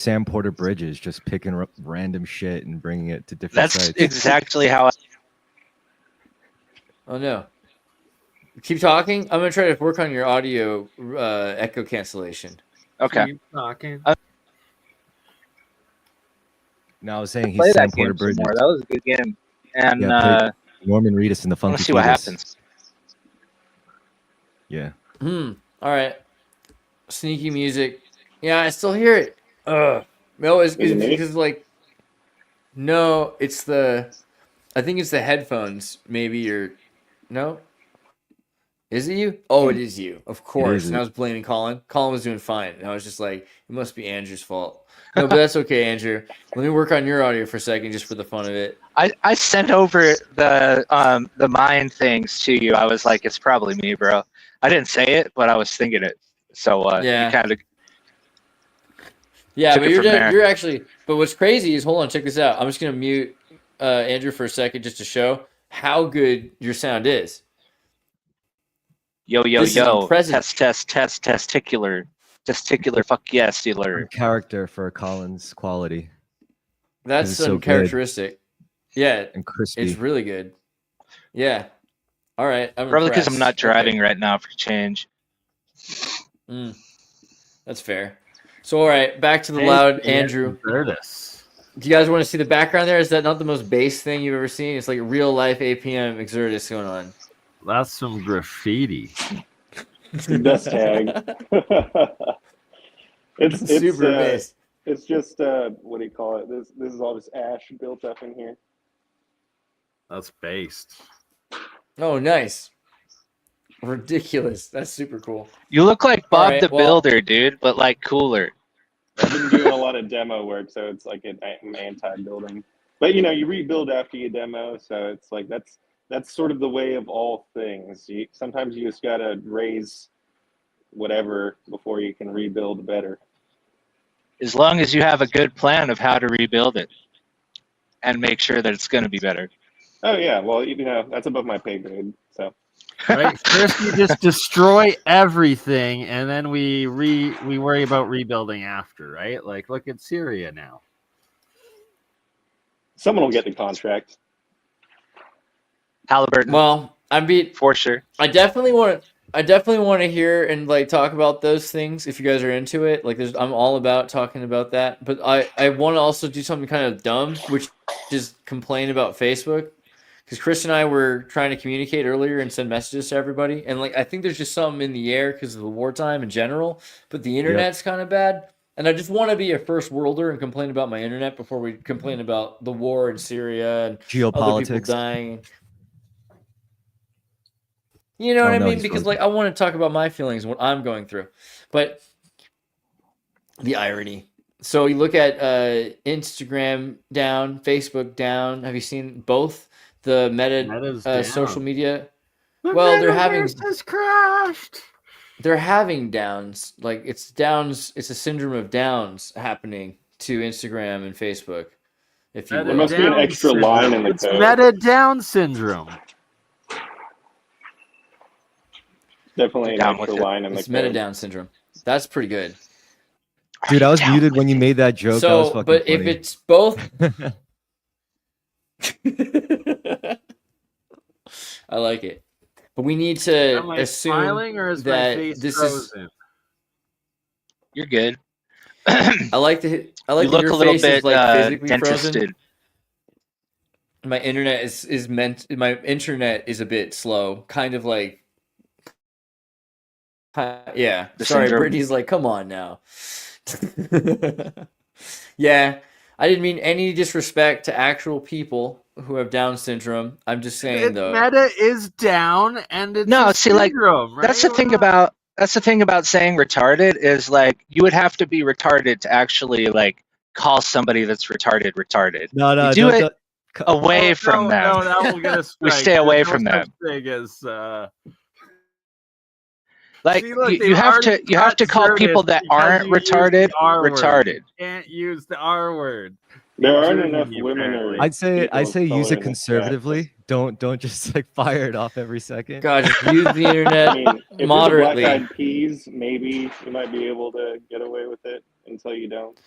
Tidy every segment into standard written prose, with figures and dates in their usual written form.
Sam Porter Bridges, just picking up random shit and bringing it to different sites. That's exactly how I... Oh, no. Keep talking. I'm going to try to work on your audio echo cancellation. Okay. Keep talking. No, I was saying Play he's Sam that Porter game some Bridges. more. That was a good game. And Yeah, Norman Reedus and the I want Funky to see what Fetus. happens. Yeah. All right. Sneaky music. Yeah, I still hear it. No, it's Is it me? because like, no, it's the. I think it's the headphones. Maybe or no. Is it you? Oh, it is you. Of course. And I was blaming Colin. Colin was doing fine, and I was just like, it must be Andrew's fault. No, but that's okay, Andrew. Let me work on your audio for a second, just for the fun of it. I sent over the mind things to you. I was like, it's probably me, bro. I didn't say it, but I was thinking it. So Yeah. you kind of Yeah, took but it from there. you're actually. But what's crazy is, hold on, check this out. I'm just gonna mute Andrew for a second just to show how good your sound is. Yo, This is impressive. test, testicular, fuck yes, dealer. Character for Colin's quality. That's it's some so good. characteristic. Yeah, And crispy. it's really good. Yeah. All right. I'm Probably because I'm not impressed. driving Okay. right now for change. That's fair. So, all right, back to the loud Andrew. Xirtus. Do you guys want to see the background there? Is that not the most base thing you've ever seen? It's like real life APM Xirtus going on. That's some graffiti. Best tag. it's Super base. It's just what do you call it? This is all this ash built up in here. That's based. Oh, nice. Ridiculous. That's super cool. You look like All Bob right, the well- Builder, dude, but like cooler. I've been doing a lot of demo work, so it's like I'm anti-building. But you know, you rebuild after you demo, so it's like that's sort of the way of all things. Sometimes you just gotta raise whatever before you can rebuild better. As long as you have a good plan of how to rebuild it and make sure that it's going to be better. Oh yeah, well you know that's above my pay grade. So Right? First, you just destroy everything, and then we worry about rebuilding after, right? Like, look at Syria now. someone will get the contract. Halliburton, Well, for sure. I definitely want to hear and like talk about those things if you guys are into it. Like, I'm all about talking about that. But I want to also do something kind of dumb, which is complain about Facebook. Because Chris and I were trying to communicate earlier and send messages to everybody, and like I think there's just something in the air because of the wartime in general. But the internet's kind of bad, and I just want to be a first worlder and complain about my internet before we complain about the war in Syria and other people Geopolitics. dying. You know what I no, mean? he's Because frozen. like I want to talk about my feelings and what I'm going through, but the irony. So you look at Instagram down, Facebook down. Have you seen both? The Meta's down. social media. The Well, they're having metaverse has crashed. they're having downs. Like it's downs. It's a syndrome of downs happening to Instagram and Facebook. If you Meta There will. must be an Down extra syndrome. line in the It's code. meta down syndrome. Definitely an Down extra with it. line in the It's meta code. down syndrome. That's pretty good. Dude, I was Down muted with when you it. made that joke. That was So, fucking but funny. if it's both, I like it. But we need to Am I assume smiling or is my that face this is. frozen? You're good. I like You that look your a little face bit is like physically frozen. dentisted. My internet is meant. My internet is a bit slow. Kind of like. Yeah. The Sorry, syndrome. Brittany's like, come on now. Yeah. I didn't mean any disrespect to actual people who have Down syndrome. I'm just saying though. Meta is down, and it's No, a see, like, syndrome, right? That's the thing about saying retarded is like you would have to be retarded to actually like call somebody that's retarded. no, You do it away Oh, from no, them. No, that will get us. We stay away from them. Thing as, Like See, look, you they've have already to cut call people Xirtus that because aren't you used the retarded R word. retarded. You can't use the R word. There aren't Germany, enough women apparently. or I'd say people of use color it in the chat. conservatively. Don't just like fire it off every second. God, just use the I internet mean, if you're the moderately. Black Eyed Peas, maybe you might be able to get away with it until you don't.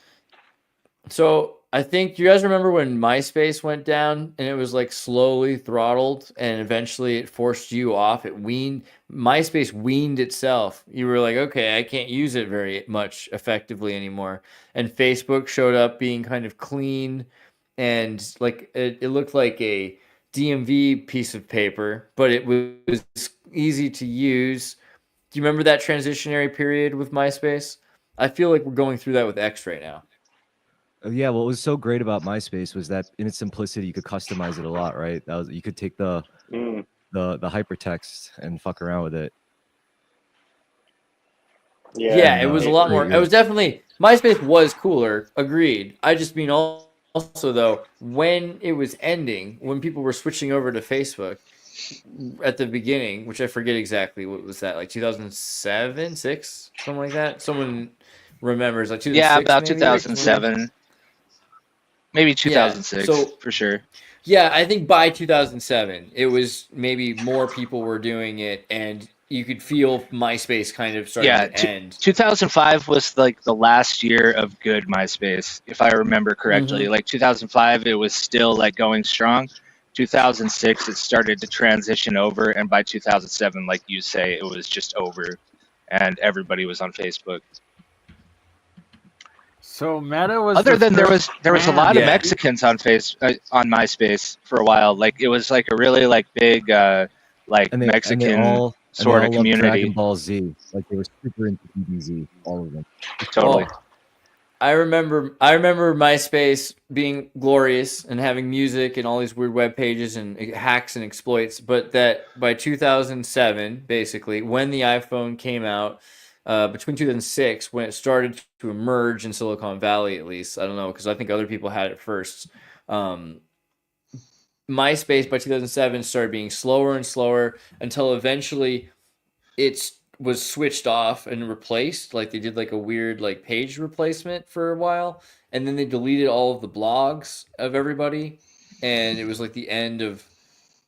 So I think you guys remember when MySpace went down and it was like slowly throttled and eventually it forced you off. MySpace weaned itself. You were like, okay, I can't use it very much effectively anymore. And Facebook showed up being kind of clean and like it looked like a DMV piece of paper, but it was easy to use. Do you remember that transitionary period with MySpace? I feel like we're going through that with X right now. Yeah, what was so great about MySpace was that in its simplicity, you could customize it a lot, right? You could take the hypertext and fuck around with it. Yeah, it was a lot more. It was definitely MySpace was cooler. Agreed. I just mean also though, when it was ending, when people were switching over to Facebook at the beginning, which I forget exactly what was that, like 2007, 6, something like that. Someone remembers, like 2006, Yeah, about maybe? 2007. Maybe 2006, so- for sure. Yeah, I think by 2007, it was maybe more people were doing it, and you could feel MySpace kind of starting to end. 2005 was like the last year of good MySpace, if I remember correctly. Like 2005, it was still like going strong. 2006, it started to transition over, and by 2007, like you say, it was just over, and everybody was on Facebook. So Meta was Other than there was a lot of Yeah. Mexicans on MySpace for a while. Like it was like a really like big Mexican sort of loved community. Dragon Ball Z, like they were super into DBZ, all of them. Totally. Oh, I remember MySpace being glorious and having music and all these weird web pages and hacks and exploits, but that by 2007, basically, when the iPhone came out, between 2006, when it started to emerge in Silicon Valley, at least, I don't know, because I think other people had it first. MySpace by 2007 started being slower and slower until eventually it was switched off and replaced. Like they did like a weird like page replacement for a while, and then they deleted all of the blogs of everybody, and it was like the end of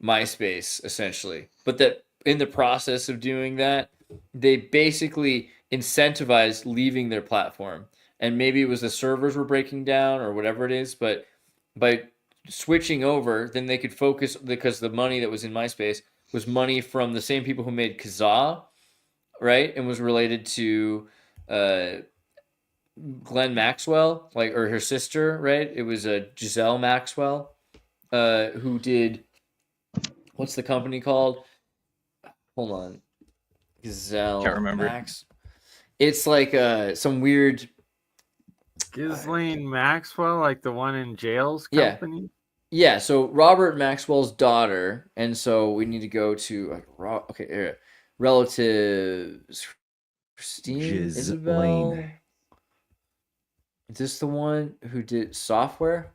MySpace essentially. But that in the process of doing that, they basically incentivized leaving their platform. And maybe it was the servers were breaking down or whatever it is, but by switching over, then they could focus because the money that was in MySpace was money from the same people who made Kazaa, right? And was related to Glenn Maxwell, like, or her sister, right? It was Giselle Maxwell, who did, what's the company called? Hold on. Gazelle. Can't remember. Max. It's like some weird. Ghislaine Maxwell, like the one in jail's Yeah. company. Yeah, so Robert Maxwell's daughter, and so we need to go to relatives. Christine Isabel. Ghislaine. Is this the one who did software?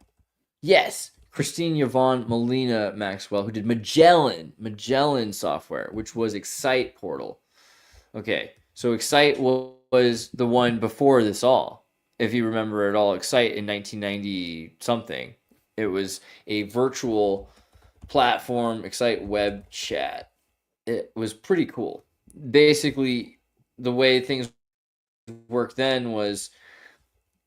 Yes, Christine Yvonne Molina Maxwell, who did Magellan software, which was Excite Portal. Okay, so Excite was the one before this all. If you remember at all, Excite in 1990 something. It was a virtual platform, Excite web chat. It was pretty cool. Basically, the way things worked then was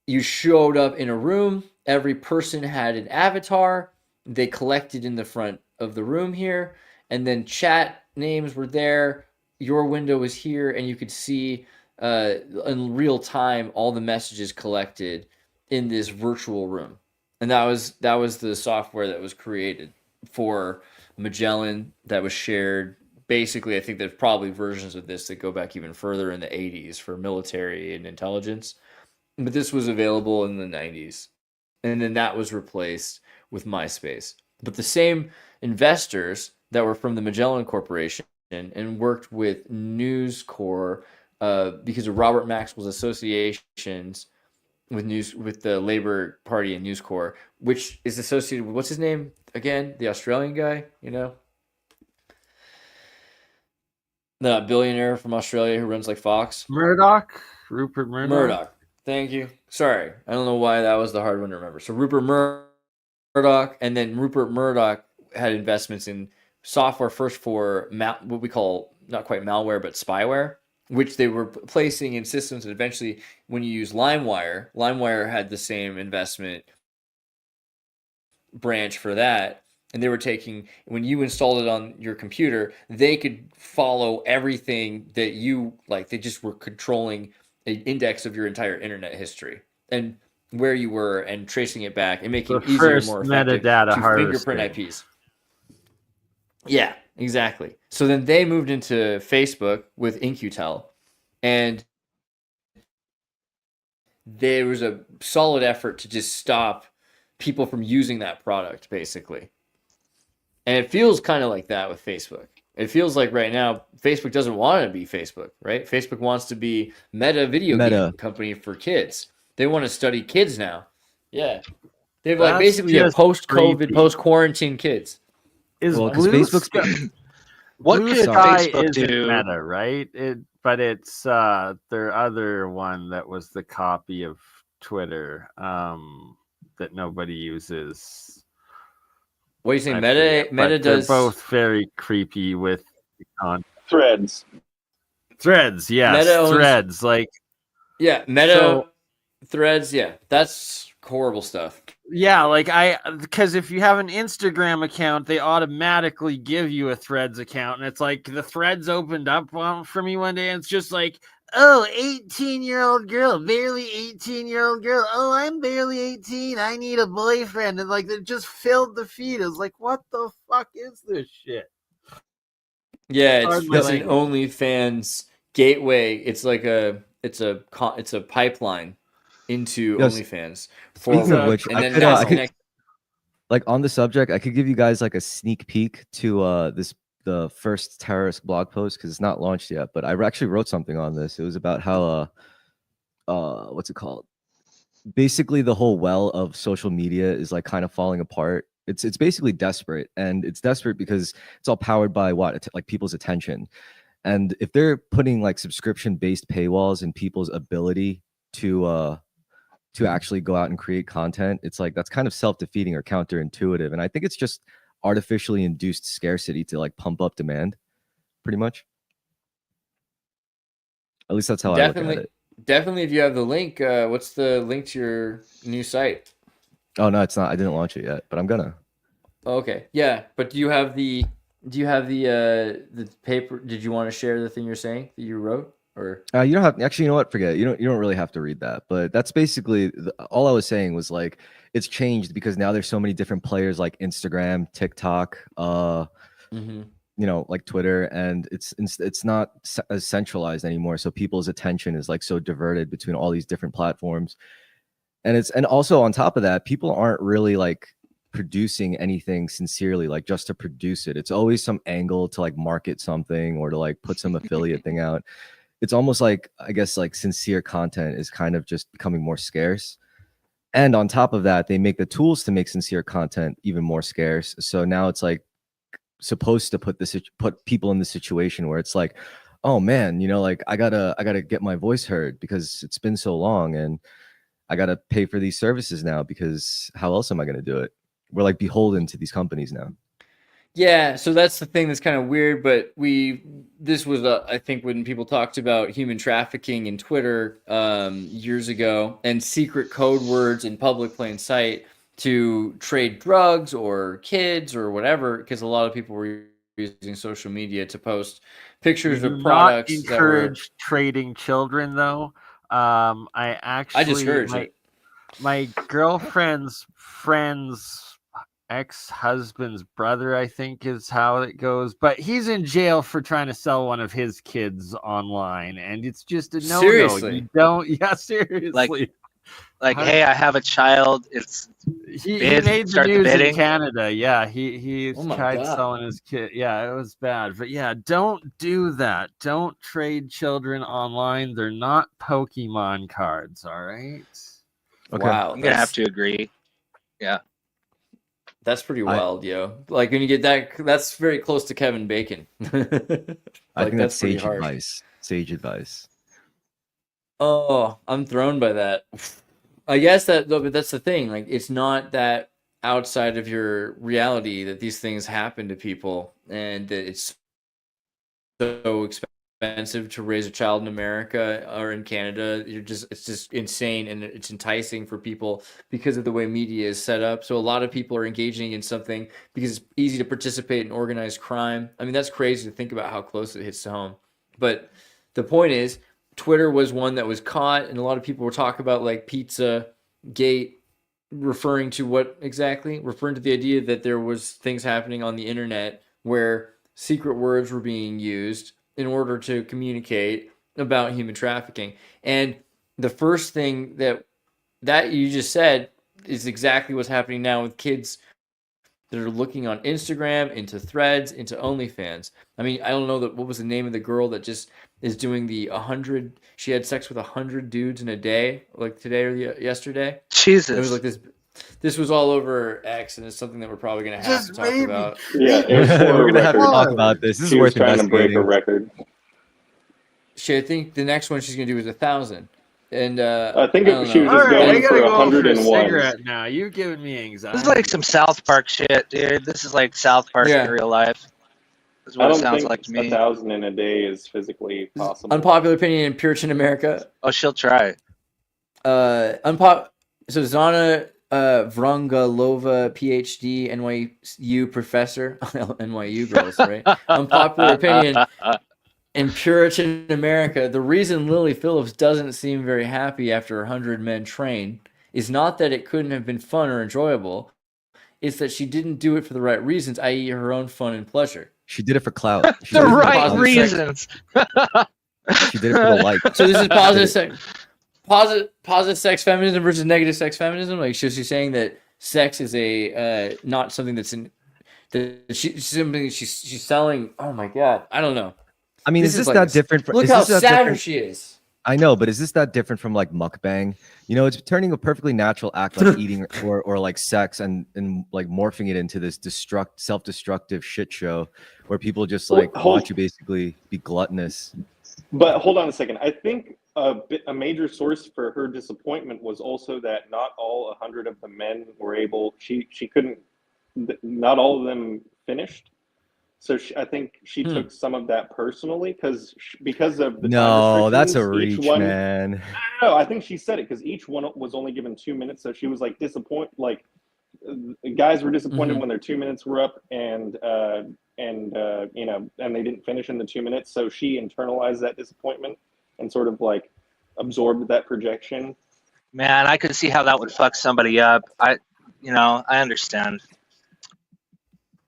you showed up in a room, every person had an avatar, they collected in the front of the room here, and then chat names were there, your window was here, and you could see in real time all the messages collected in this virtual room. And that was the software that was created for Magellan that was shared. Basically, I think there's probably versions of this that go back even further in the 80s for military and intelligence. But this was available in the 90s. And then that was replaced with MySpace. But the same investors that were from the Magellan Corporation and worked with News Corp because of Robert Maxwell's associations with the Labor Party and News Corp, which is associated with, what's his name again? The Australian guy, you know? The billionaire from Australia who runs like Fox. Murdoch? Rupert Murdoch? Murdoch. Thank you. Sorry. I don't know why that was the hard one to remember. So Rupert Murdoch, and then Rupert Murdoch had investments in software first for what we call not quite malware, but spyware, which they were placing in systems that eventually, when you use LimeWire had the same investment branch for that. And they were taking, when you installed it on your computer, they could follow everything that you like. They just were controlling an index of your entire internet history and where you were and tracing it back and making it easier and more effective metadata to harvesting. fingerprint IPs. Yeah, exactly. So then they moved into Facebook with InQtel, and there was a solid effort to just stop people from using that product, basically. And it feels kind of like that with Facebook. It feels like right now Facebook doesn't want to be Facebook, right? Facebook wants to be Meta video game company for kids. They want to study kids now. Yeah. They've like basically post-COVID, post-quarantine kids. Is well, because Facebook's What Blue could Sky Facebook isn't do? Meta, right? But it's their other one that was the copy of Twitter that nobody uses. What are you saying? Meta does. They're both very creepy with the content. Threads. Threads, yes. Meta owns- Threads, like Yeah, Meta Threads, yeah. That's horrible stuff. yeah, like because if you have an Instagram account, they automatically give you a Threads account, and it's like the Threads opened up for me one day, and it's just like, oh, 18-year-old girl, barely 18-year-old girl. Oh, I'm barely 18. I need a boyfriend, and like it just filled the feed. It was like, what the fuck is this shit? Yeah, it's an OnlyFans gateway. It's like it's a pipeline into OnlyFans. Speaking of which, I could like on the subject, I could give you guys like a sneak peek to the first terrorist blog post because it's not launched yet. But I actually wrote something on this. It was about how what's it called? Basically, the whole well of social media is like kind of falling apart. It's basically desperate, and it's desperate because it's all powered by like people's attention. And if they're putting like subscription based paywalls in people's ability to actually go out and create content, it's like that's kind of self-defeating or counterintuitive. And I think it's just artificially induced scarcity to like pump up demand, pretty much. At least that's how I look at it. Definitely, if you have the link, what's the link to your new site? Oh no, it's not. I didn't launch it yet, but I'm gonna. Okay, yeah, but do you have the paper? Did you want to share the thing you're saying that you wrote, or you don't have actually? You know what? Forget it. You don't really have to read that. But that's basically all I was saying was like it's changed because now there's so many different players like Instagram, TikTok, you know, like Twitter, and it's not as centralized anymore. So people's attention is like so diverted between all these different platforms. And also on top of that, people aren't really like producing anything sincerely, like just to produce it. It's always some angle to like market something or to like put some affiliate thing out. It's almost like, I guess, like sincere content is kind of just becoming more scarce. And on top of that, they make the tools to make sincere content even more scarce. So now it's like supposed to put people in the situation where it's like, oh man, you know, like I gotta get my voice heard because it's been so long, and I got to pay for these services now because how else am I going to do it? We're like beholden to these companies now. Yeah, so that's the thing that's kind of weird. But this was I think when people talked about human trafficking in Twitter years ago and secret code words in public plain sight to trade drugs or kids or whatever, because a lot of people were using social media to post pictures of products. Not encourage trading children though. I discourage it. My girlfriend's friend's ex-husband's brother, I think is how it goes, but he's in jail for trying to sell one of his kids online, and it's just a no-no. Seriously? You don't, yeah, seriously. Like, hey, I have a child. He made the news in Canada. Yeah, he tried selling his kid. Yeah, it was bad. But yeah, don't do that. Don't trade children online. They're not Pokemon cards, all right? Okay. Wow. I'm going to have to agree. Yeah. That's pretty wild, yo. Like when you get that's very close to Kevin Bacon. I think that's sage advice. Sage advice. Oh, I'm thrown by that. I guess but that's the thing. Like, it's not that outside of your reality that these things happen to people, and that it's so expensive to raise a child in America or in Canada. It's just insane, and it's enticing for people because of the way media is set up. So a lot of people are engaging in something because it's easy to participate in organized crime. I mean, that's crazy to think about how close it hits to home. But the point is, Twitter was one that was caught, and a lot of people were talking about like Pizza Gate, referring to what exactly? Referring to the idea that there was things happening on the internet where secret words were being used in order to communicate about human trafficking. And the first thing that you just said is exactly what's happening now with kids that are looking on Instagram, into Threads, into OnlyFans. I mean, I don't know what was the name of the girl that just is doing the 100. She had sex with 100 dudes in a day, like today or yesterday. Jesus. And it was like this. This was all over X, and it's something that we're probably going to have to talk about. Yeah, it was for We're gonna have to record. talk about this. This She is was worth trying to break a investigating. record. I think the next one she's going to do is 1,000. And I think don't she was know. just All right, going I gotta for go for a 101. cigarette now. You've given me anxiety. This is like some South Park shit, dude. This is like South Park Yeah. in real life. This is I what it don't sounds think like to me. 1,000 in a day is physically possible. Unpopular opinion in Puritan America. Oh, she'll try. So Zana Vrangalova, PhD, NYU professor, NYU girls, right? Unpopular opinion in Puritan America. The reason Lily Phillips doesn't seem very happy after 100 men train is not that it couldn't have been fun or enjoyable. It's that she didn't do it for the right reasons, i.e. her own fun and pleasure. She did it for clout. She The did it for right positive reasons. She did it for the like. So this is positive sex feminism versus negative sex feminism. Like she's saying that sex is a not something that's in that she's selling. Oh my god, I don't know. I mean, is this that different? Look is how this that savage different- she is. I know, but is this that different from like mukbang? You know, it's turning a perfectly natural act like eating or like sex and like morphing it into this self-destructive shit show where people just like want you basically be gluttonous. But hold on a second. I think a major source for her disappointment was also that not all 100 of the men were able. She couldn't. Not all of them finished. So I think she took some of that personally because of the No, time that's a restrictions, reach, man. No, I think she said it because each one was only given 2 minutes. So she was like disappointed. Like guys were disappointed when their 2 minutes were up, and you know, and they didn't finish in the 2 minutes. So she internalized that disappointment and sort of like absorbed that projection. Man, I could see how that would fuck somebody up. I understand.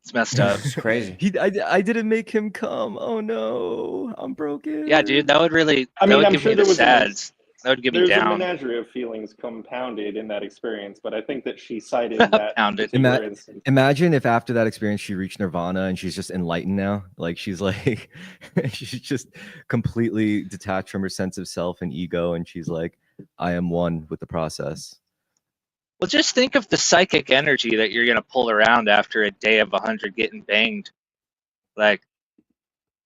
It's messed up. It's crazy. I didn't make him come. Oh no, I'm broken. Yeah, dude, that would really. I mean, that would I'm give sure me there the was sads. That would give me There's a down. menagerie of feelings compounded in that experience, but I think that she cited that. Pounded. particular instance. Imagine if after that experience she reached nirvana and she's just enlightened now. Like she's like, she's just completely detached from her sense of self and ego, and she's like, I am one with the process. Well, just think of the psychic energy that you're gonna pull around after a day of 100 getting banged. Like,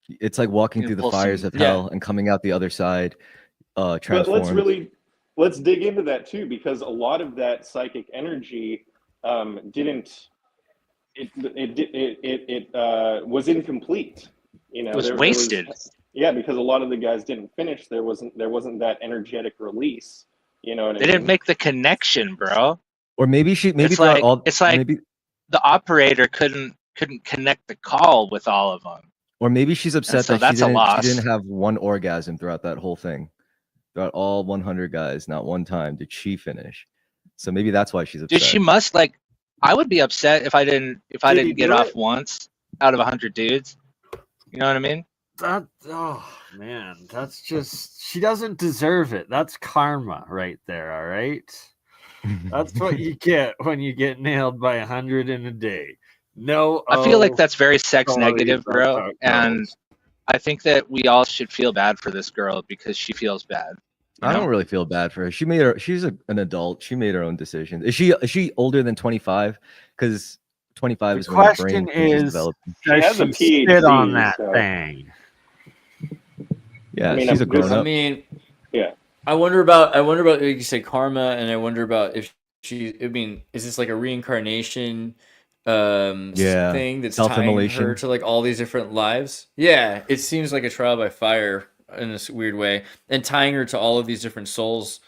It's like walking through the Impulsive. fires of hell and coming out the other side, But transformed. let's dig into that too, because a lot of that psychic energy was incomplete. You know, it was wasted. Yeah, because a lot of the guys didn't finish. There wasn't that energetic release. You know what I They mean? didn't make the connection, bro. Or maybe It's throughout like- all. it's like- maybe, The operator couldn't connect the call with all of them. or maybe she's upset so that that's a loss. she didn't have one orgasm throughout that whole thing. Throughout all 100 guys, not one time did she finish. So maybe that's why she's upset. Dude, she must like. I would be upset if I didn't Did he get do off it? once out of 100 dudes. You know what I mean? Oh man, that's just she doesn't deserve it. That's karma right there. All right, that's what you get when you get nailed by 100 in a day. No, I feel like that's very sex sorry, negative, that's how bro. it And goes. I think that we all should feel bad for this girl because she feels bad. you I know? don't really feel bad for her. She's an adult. She made her own decision. Is she older than 25? Because 25 The is when her question brain finishes is- developing. Does has a she PhD, spit on that so- thing? Yeah, I mean, she's a I'm grown just- up. I mean, Yeah. I wonder about like you said karma, and I wonder about if she. I mean, is this like a reincarnation Yeah. thing that's tying her Self-immolation. to like all these different lives. Yeah, it seems like a trial by fire in this weird way, and tying her to all of these different souls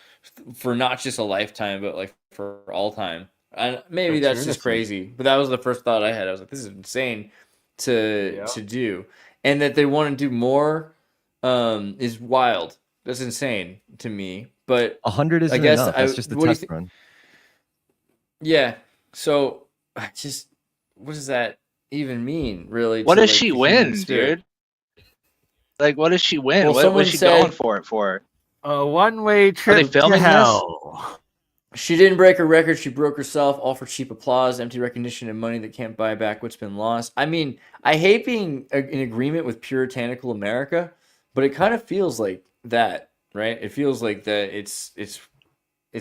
for not just a lifetime, but like for all time. And maybe that's just Eternity. crazy, but that was the first thought I had. I was like, this is insane to Yeah. do, and that they want to do more is wild. That's insane to me. But 100 I isn't guess enough. That's just the what do you test think? run. Yeah. So I just, what does that even mean, really? What to, does like, she the human win, spirit? dude? Like, what does she win? Well, What someone was she said- going for it for? A one-way trip to filming this? hell. She didn't break her record. She broke herself, all for cheap applause, empty recognition, and money that can't buy back what's been lost. I mean, I hate being in agreement with puritanical America, but it kind of feels like that, right? It feels like that. It's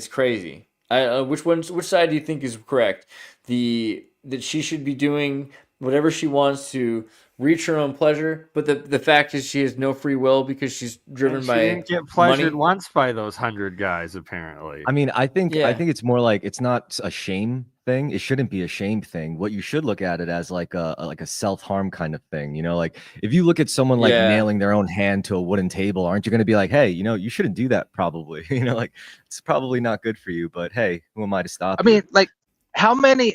crazy. Which side do you think is correct? That she should be doing whatever she wants to reach her own pleasure, but the fact is she has no free will because she's driven And by she didn't get pleasured money. once by those 100 guys, apparently. I mean, I think Yeah. it's more like it's not a shame thing. It shouldn't be a shame thing. What you should look at it as like a self-harm kind of thing. You know, like if you look at someone like Yeah. nailing their own hand to a wooden table, aren't you going to be like, hey, you know, you shouldn't do that probably. You know, like it's probably not good for you, but hey, who am I to stop I mean, you? like, how many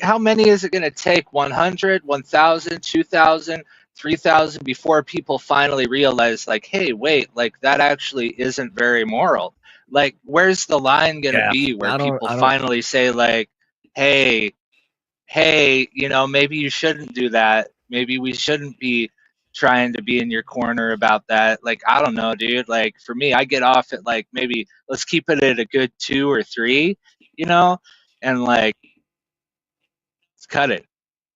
is it going to take? 100, 1,000, 2,000, 3,000 before people finally realize, like, hey, wait, like that actually isn't very moral. Like, where's the line going to Yeah, be where I don't- people I don't- finally say, like, hey, you know, maybe you shouldn't do that. Maybe we shouldn't be trying to be in your corner about that. Like, I don't know, dude. Like, for me, I get off at like maybe let's keep it at a good 2 or 3, you know, and like let's cut it.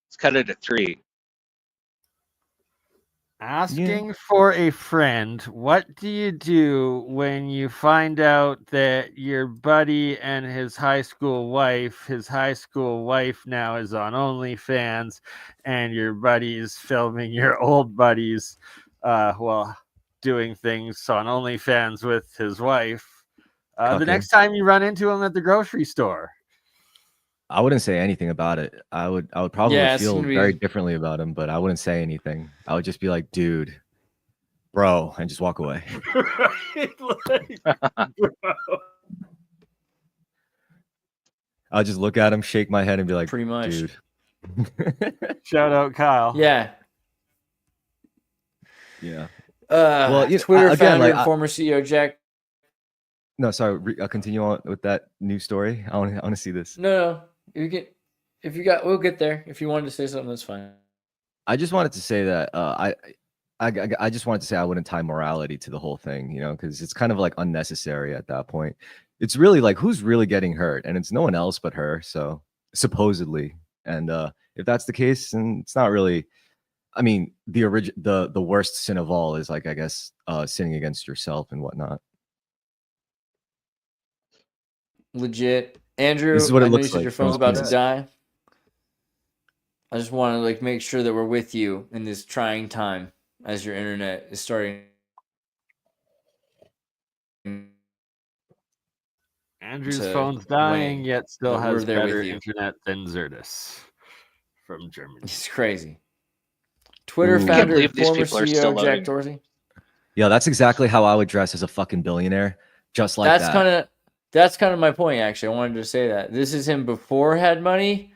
Let's cut it at 3. Asking for a friend, what do you do when you find out that your buddy and his high school wife now is on OnlyFans, and your buddy is filming your old buddies doing things on OnlyFans with his wife? The Cucking. next time you run into him at the grocery store. I wouldn't say anything about it. I would probably Yeah, it's feel gonna be- very differently about him, but I wouldn't say anything. I would just be like, dude, bro, and just walk away. I'll just look at him, shake my head, and be like, Pretty much. dude. Shout out Kyle. Yeah. Yeah. Well, you know, Twitter again, founder like, and former CEO Jack. No, sorry. I'll continue on with that new story. I want to see this. No, you get. If you got, we'll get there. If you wanted to say something, that's fine. I just wanted to say that I just wanted to say I wouldn't tie morality to the whole thing, you know, because it's kind of like unnecessary at that point. It's really like who's really getting hurt, and it's no one else but her. So supposedly, and if that's the case, then it's not really. I mean, the worst sin of all is like I guess sinning against yourself and whatnot. Legit, Andrew. This is what it I know looks you said like your from phone's about to Queens. die. I just want to like make sure that we're with you in this trying time as your internet is starting. Andrew's to phone's dying, wane, yet still that we're has there with better you. internet than Xirtus from Germany. It's crazy. Twitter Ooh. I can't founder believe and these former people are still CEO Jack loading. Dorsey. Yeah, that's exactly how I would dress as a fucking billionaire, just like That's that. kind of my point. Actually, I wanted to say that this is him before had money,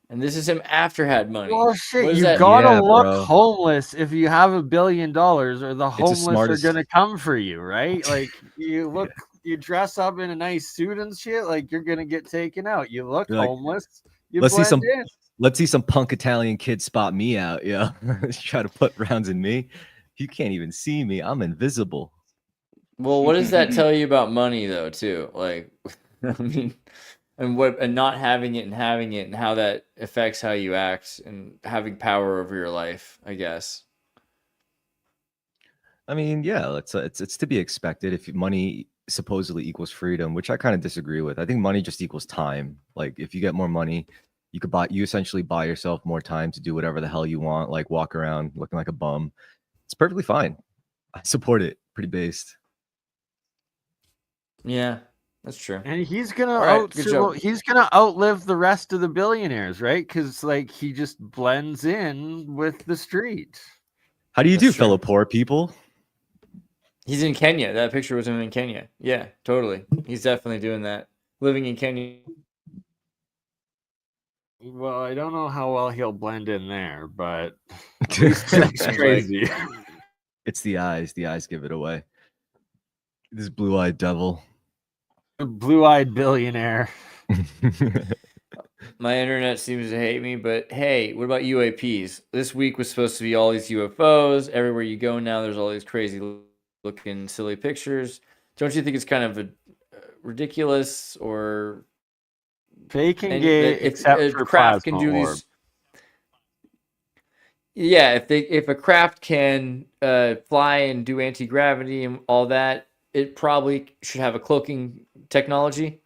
and this is him after had money. Well, shit, What is you that? gotta Yeah, look bro. homeless if you have $1 billion, or the It's the homeless smartest- are gonna come for you, right? Like you dress up in a nice suit and shit, like you're gonna get taken out. You look You're like, homeless. You let's see blend some- in. Let's see some punk Italian kid spot me out. Yeah, try to put rounds in me. You can't even see me. I'm invisible. Well, what does that tell you about money, though? Too, like, I mean, and not having it and having it, and how that affects how you act and having power over your life. I guess. I mean, yeah, it's to be expected if money supposedly equals freedom, which I kind of disagree with. I think money just equals time. Like if you get more money, you essentially buy yourself more time to do whatever the hell you want, like walk around looking like a bum. It's perfectly fine. I support it. Pretty based. Yeah, That's true. And he's gonna All right, good job. he's gonna outlive the rest of the billionaires, right? Because like he just blends in with the street. How do you That's do, true. fellow poor people? He's in Kenya. That picture was him in Kenya. Yeah, totally. He's definitely doing that. Living in Kenya. Well, I don't know how well he'll blend in there, but he's looks crazy. It's the eyes. The eyes give it away. This blue-eyed devil. Blue-eyed billionaire. My internet seems to hate me, but hey, what about UAPs? This week was supposed to be all these UFOs. Everywhere you go now, there's all these crazy looking, silly pictures. Don't you think it's kind of ridiculous or fake and gay, except for craft plasma can do orb. these? Yeah, if a craft can fly and do anti-gravity and all that, it probably should have a cloaking technology.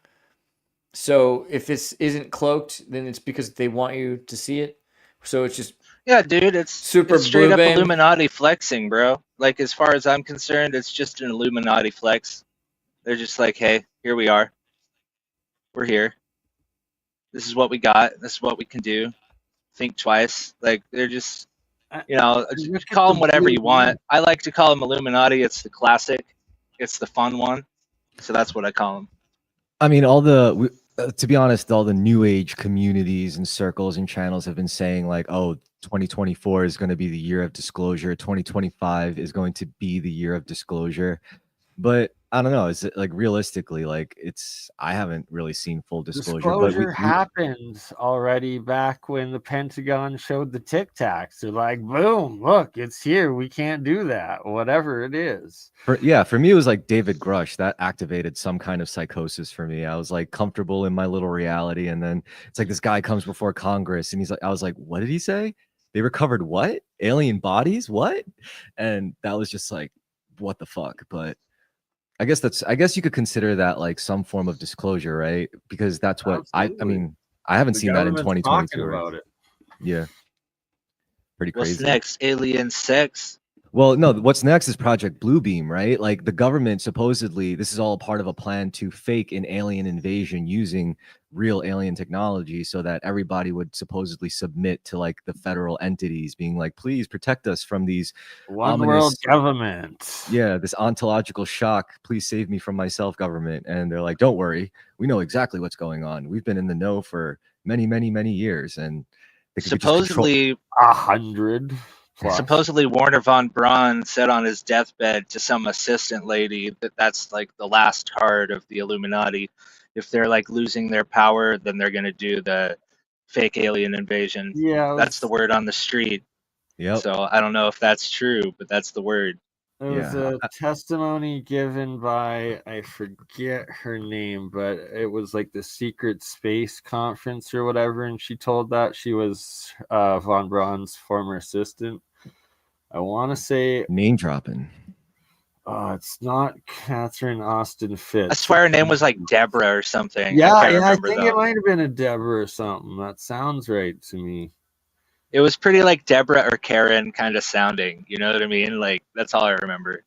So if this isn't cloaked, then it's because they want you to see it. So it's just dude, it's super it's straight blue up band. Illuminati flexing, bro. Like as far as I'm concerned, it's just an Illuminati flex. They're just like, hey, here we are. We're here. This is what we got. This is what we can do. Think twice. Like they're just, call them whatever you want. I like to call them Illuminati. It's the classic. It's the fun one. So that's what I call them. I mean, to be honest, all the new age communities and circles and channels have been saying like, oh, 2024 is going to be the year of disclosure. 2025 is going to be the year of disclosure. But I don't know. Is it like realistically, like I haven't really seen full disclosure. Disclosure happened already back when the Pentagon showed the Tic Tacs. They're like, boom, look, it's here. We can't do that, whatever it is. For me, it was like David Grush that activated some kind of psychosis for me. I was like comfortable in my little reality. And then it's like this guy comes before Congress and I was like, what did he say? They recovered what? Alien bodies? What? And that was just like, what the fuck? But I guess you could consider that like some form of disclosure, right? Because that's what I mean, I haven't seen that in 2022. About it. Yeah. Pretty crazy. What's next? Alien sex? Well, no, what's next is Project Bluebeam, right? Like the government supposedly, this is all part of a plan to fake an alien invasion using real alien technology so that everybody would supposedly submit to like the federal entities being like, please protect us from these one world government. Yeah, this ontological shock. Please save me from myself, government. And they're like, don't worry. We know exactly what's going on. We've been in the know for many, many, many years. And supposedly 100. Plus. Supposedly, Warner von Braun said on his deathbed to some assistant lady that's like the last card of the Illuminati. If they're like losing their power, then they're going to do the fake alien invasion. Yeah, that's the word on the street. Yep. So I don't know if that's true, but that's the word. There was a testimony given by, I forget her name, but it was like the Secret Space Conference or whatever, and she told that she was von Braun's former assistant. I want to say name dropping. It's not Catherine Austin Fitz. I swear her name was like Deborah or something. Yeah, I think it might have been a Deborah or something. That sounds right to me. It was pretty like Deborah or Karen kind of sounding. You know what I mean? Like, that's all I remember.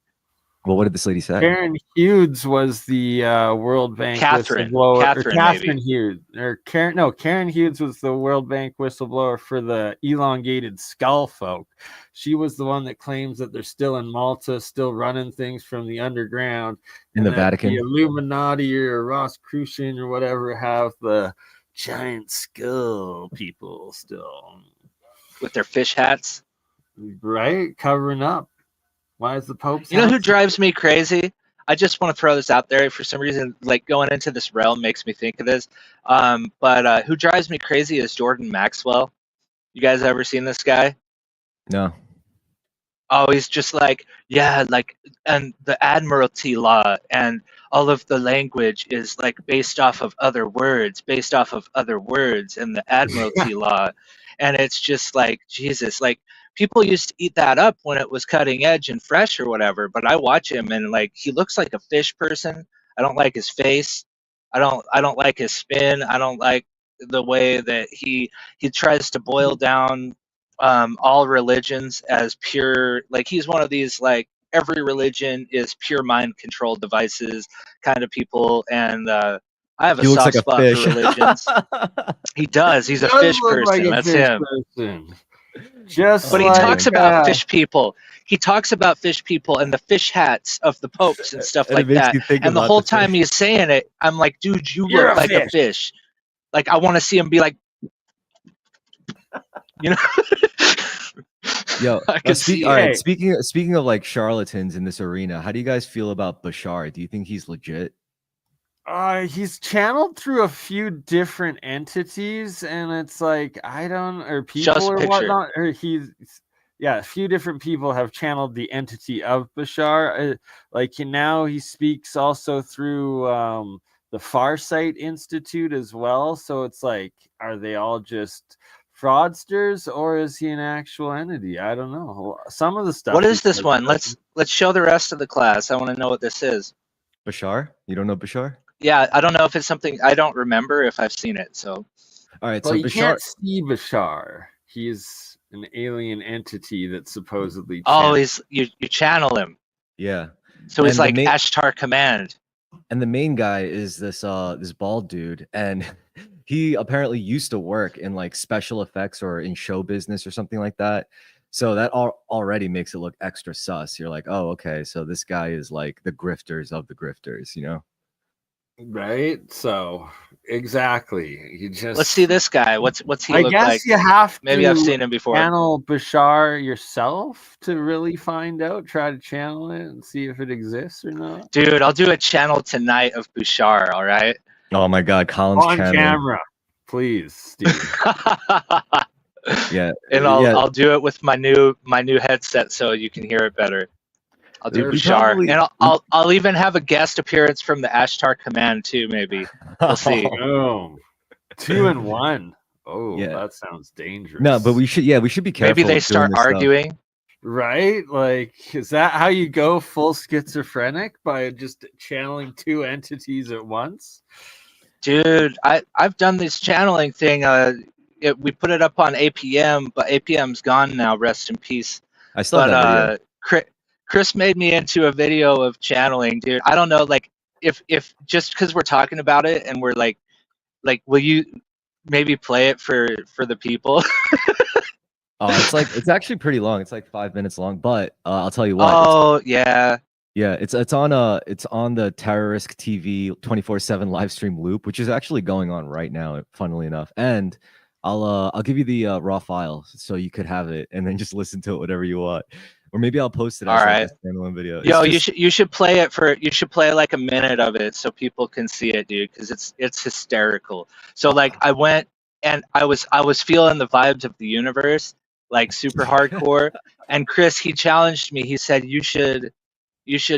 Well, what did this lady say? Karen Hughes was the World Bank whistleblower. Catherine Hughes. Karen Hughes was the World Bank whistleblower for the elongated skull folk. She was the one that claims that they're still in Malta, still running things from the underground. In the Vatican. The Illuminati or Rosicrucian or whatever have the giant skull people still. With their fish hats. Right? Covering up. Why is the Pope? You know who drives me crazy? I just want to throw this out there. For some reason, like going into this realm makes me think of this. But who drives me crazy is Jordan Maxwell. You guys ever seen this guy? No. Oh, he's just like, yeah, like, and the Admiralty law and all of the language is like based off of other words, and the Admiralty law. And it's just like, Jesus, like, people used to eat that up when it was cutting edge and fresh or whatever, but I watch him and like he looks like a fish person. I don't like his face. I don't like his spin. I don't like the way that he tries to boil down all religions as pure. Like he's one of these like every religion is pure mind controlled devices kind of people, and I have a He looks soft like a spot fish. for religions. He does. He's a Does fish look like person. a That's fish him. person. Just But he like, talks about fish people. He talks about fish people and the fish hats of the popes and stuff And like it makes that. you think And the about whole the time fish. he's saying it, I'm like, dude, you You're look a like a fish. Like, I want to see him be like, you know. Yo, I can see all right. it. Speaking of like charlatans in this arena, how do you guys feel about Bashar? Do you think he's legit? he's channeled through a few different entities, and it's like or people Just or picture. whatnot. Or a few different people have channeled the entity of Bashar. Like now, he speaks also through the Farsight Institute as well. So it's like, are they all just fraudsters, or is he an actual entity? I don't know. Some of the stuff. What is this one? Let's show the rest of the class. I want to know what this is. Bashar? You don't know Bashar? Yeah, I don't know if it's something. I don't remember if I've seen it. So, All right. Well, So you Bashar. can't see Bashar. He's an alien entity that supposedly. oh, you channel him. Yeah. So he's And the like main- Ashtar Command. And the main guy is this bald dude, and he apparently used to work in like special effects or in show business or something like that. So that already makes it look extra sus. You're like, oh, okay, so this guy is like the grifters of the grifters, you know? Right. So exactly. You just Let's see this guy. What's he I look guess like? you have Maybe to I've seen him before. channel Bashar yourself to really find out. Try to channel it and see if it exists or not. Dude, I'll do a channel tonight of Bouchard, all right? Oh my God, Colin's On channel. camera, please, Steve. Yeah, And I'll do it with my new headset so you can hear it better. I'll do We Bashar, probably- and I'll even have a guest appearance from the Ashtar Command too. Maybe we'll see. Boom. 2 and 1. Oh, Yeah. that sounds dangerous. No, but we should be careful. Maybe they doing start this stuff. arguing. Right? Like, is that how you go full schizophrenic, by just channeling 2 entities at once? Dude, I've done this channeling thing. We put it up on APM, but APM's gone now. Rest in peace. I still have that video. Chris made me into a video of channeling, dude. I don't know, like if just because we're talking about it and we're like, will you maybe play it for the people? Oh, it's actually pretty long. It's like 5 minutes long, but I'll tell you what. Oh yeah. Yeah, it's on the Terrorist TV 24/7 live stream loop, which is actually going on right now, funnily enough. And I'll give you the raw file so you could have it and then just listen to it whatever you want. Or maybe I'll post it as like a standalone video. Yo, you should play like a minute of it so people can see it, dude, because it's hysterical. So like I went and I was feeling the vibes of the universe, like super hardcore. And Chris, he challenged me. He said you should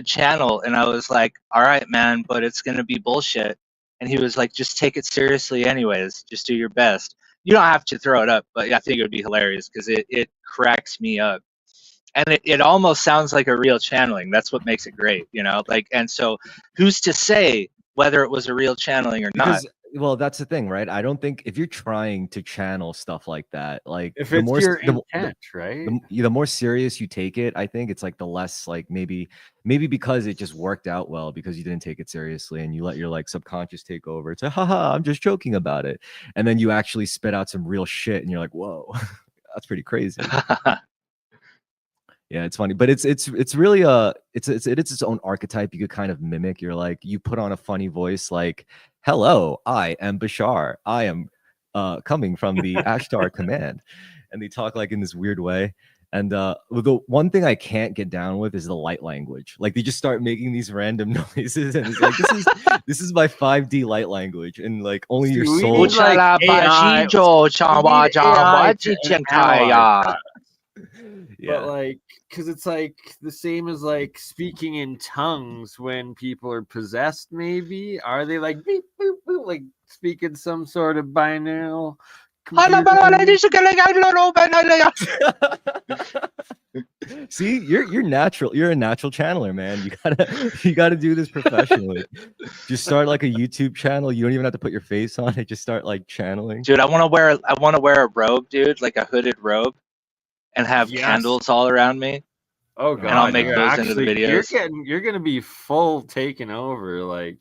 channel, and I was like, all right, man, but it's gonna be bullshit. And he was like, just take it seriously anyways. Just do your best. You don't have to throw it up, but I think it would be hilarious because it cracks me up. And it almost sounds like a real channeling. That's what makes it great, you know? Like, and so who's to say whether it was a real channeling or not? Well, that's the thing, right? I don't think if you're trying to channel stuff like that, like If the it's more your intent, right? the more serious you take it, I think it's like the less like maybe because it just worked out well because you didn't take it seriously and you let your like subconscious take over. It's like, haha, I'm just joking about it, and then you actually spit out some real shit, and you're like, whoa, that's pretty crazy. Yeah, it's funny, but it's really it's its own archetype you could kind of mimic. You're like, you put on a funny voice like, hello, I am Bashar. I am coming from the Ashtar Command. And they talk like in this weird way. And the one thing I can't get down with is the light language. Like they just start making these random noises, and it's like this is my 5D light language, and like only your soul. Yeah. But like, because it's like the same as like speaking in tongues when people are possessed. Maybe are they like beep, boop, boop, like speaking some sort of binaural? See, you're natural. You're a natural channeler, man. You gotta do this professionally. Just start like a YouTube channel. You don't even have to put your face on it. Just start like channeling. Dude, I want to wear a robe, dude, like a hooded robe, and have candles all around me. Oh god, And I'll make you're those into the videos. You're gonna be full taken over, like.